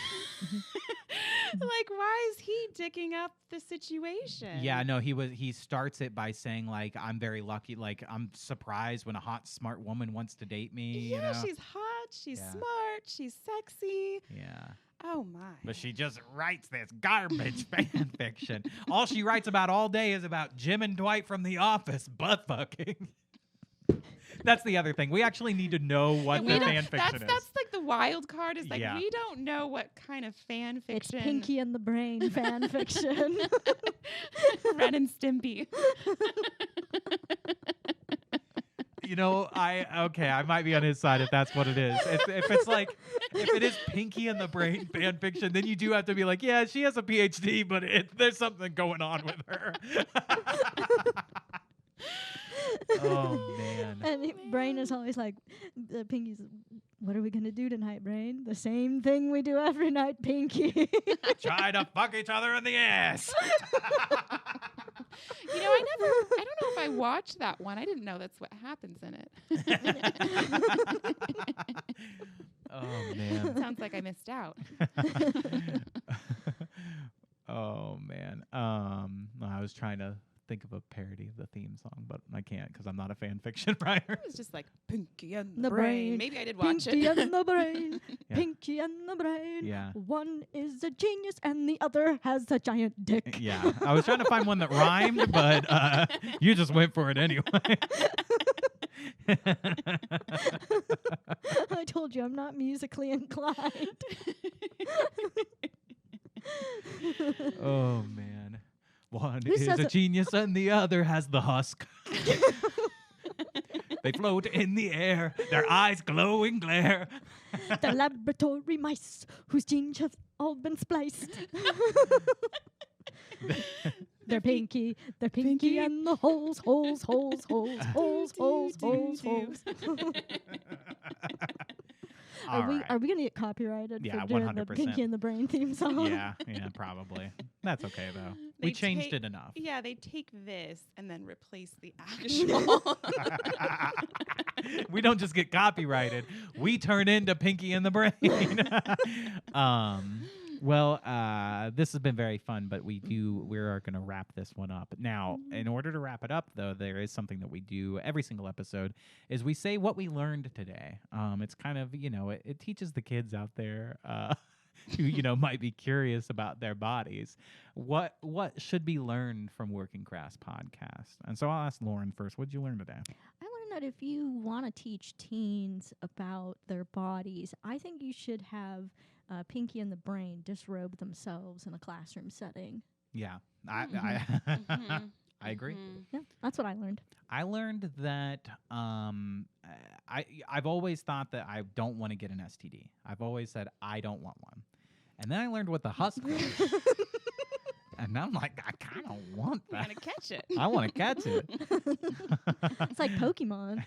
why is he dicking up the situation? Yeah, no, he starts it by saying like, I'm very lucky, like I'm surprised when a hot, smart woman wants to date me. Yeah, you know? she's hot, she's smart, she's sexy. Yeah. Oh my. But she just writes this garbage fan fiction. All she writes about all day is about Jim and Dwight from The Office butt fucking. That's the other thing. We actually need to know what the fan fiction is. That's like the wild card is like we don't know what kind of fan fiction. It's Pinky and the Brain fan fiction. Ren and Stimpy. You know, I might be on his side if that's what it is. If it is Pinky and the Brain fan fiction, then you do have to be like, yeah, she has a PhD, but there's something going on with her. Oh man. And Brain is always like, Pinky's, what are we gonna do tonight, Brain? The same thing we do every night, Pinky. Try to fuck each other in the ass. You know, I don't know if I watched that one. I didn't know that's what happens in it. Oh man. Sounds like I missed out. Oh man. I was trying to think of a parody of the theme song, but I can't because I'm not a fan fiction writer. It was just like Pinky and the Brain. Maybe I did watch Pinky it. and the Brain. Yeah. Pinky and the Brain. Yeah. One is a genius and the other has a giant dick. Yeah. I was trying to find one that rhymed, but you just went for it anyway. I told you I'm not musically inclined. Oh man. One Who is says a it? genius and the other has the husk. They float in the air, their eyes glowing glare. The laboratory mice whose genes have all been spliced. They're pinky and the holes. Are we gonna get copyrighted Yeah, for doing 100%. the Pinky and the Brain theme song? Yeah, probably. That's okay though. We changed it enough. Yeah, they take this and then replace the actual. We don't just get copyrighted. We turn into Pinky and the Brain. Well, this has been very fun, but we are going to wrap this one up. Now, in order to wrap it up, though, there is something that we do every single episode, is we say what we learned today. It's kind of, it teaches the kids out there who, might be curious about their bodies. What should be learned from Working Crass podcast? And so I'll ask Lauren first. What did you learn today? I want to that if you want to teach teens about their bodies, I think you should have Pinky and the Brain disrobe themselves in a classroom setting. Yeah, Mhm. I agree. Mhm. Yeah, that's what I learned. I learned that I've always thought that I don't want to get an STD. I've always said I don't want one. And then I learned what the Husk was. And now I'm like, I kind of want You're that. gonna catch it. I want to catch it. It's like Pokemon.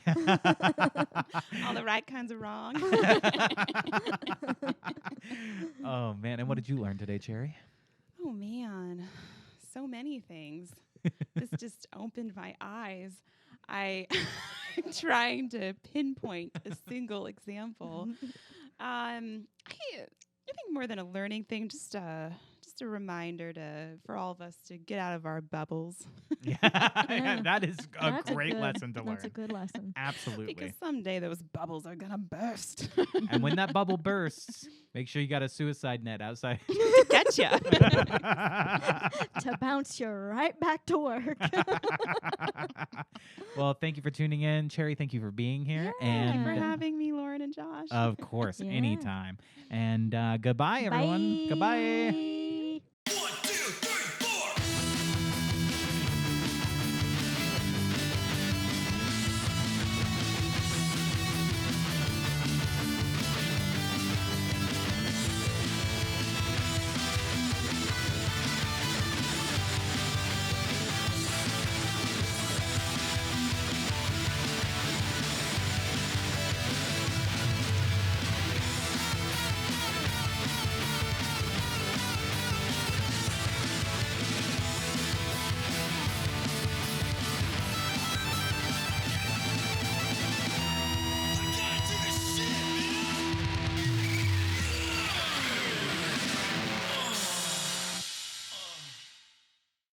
All the right kinds of wrong. Oh, man. And what did you learn today, Cherry? Oh man, so many things. This just opened my eyes. I'm trying to pinpoint a single example. I think more than a learning thing, just a reminder for all of us to get out of our bubbles. Yeah, Yeah. that is a That's great good- lesson to learn. That's a good lesson. Absolutely. Because someday those bubbles are gonna burst. And when that bubble bursts, make sure you got a suicide net outside. Gotcha. To bounce you right back to work. Well, thank you for tuning in. Cherry, thank you for being here. Thank you for And having me, Lauren and Josh. of course, Yeah. anytime. And goodbye, everyone. Bye. Goodbye.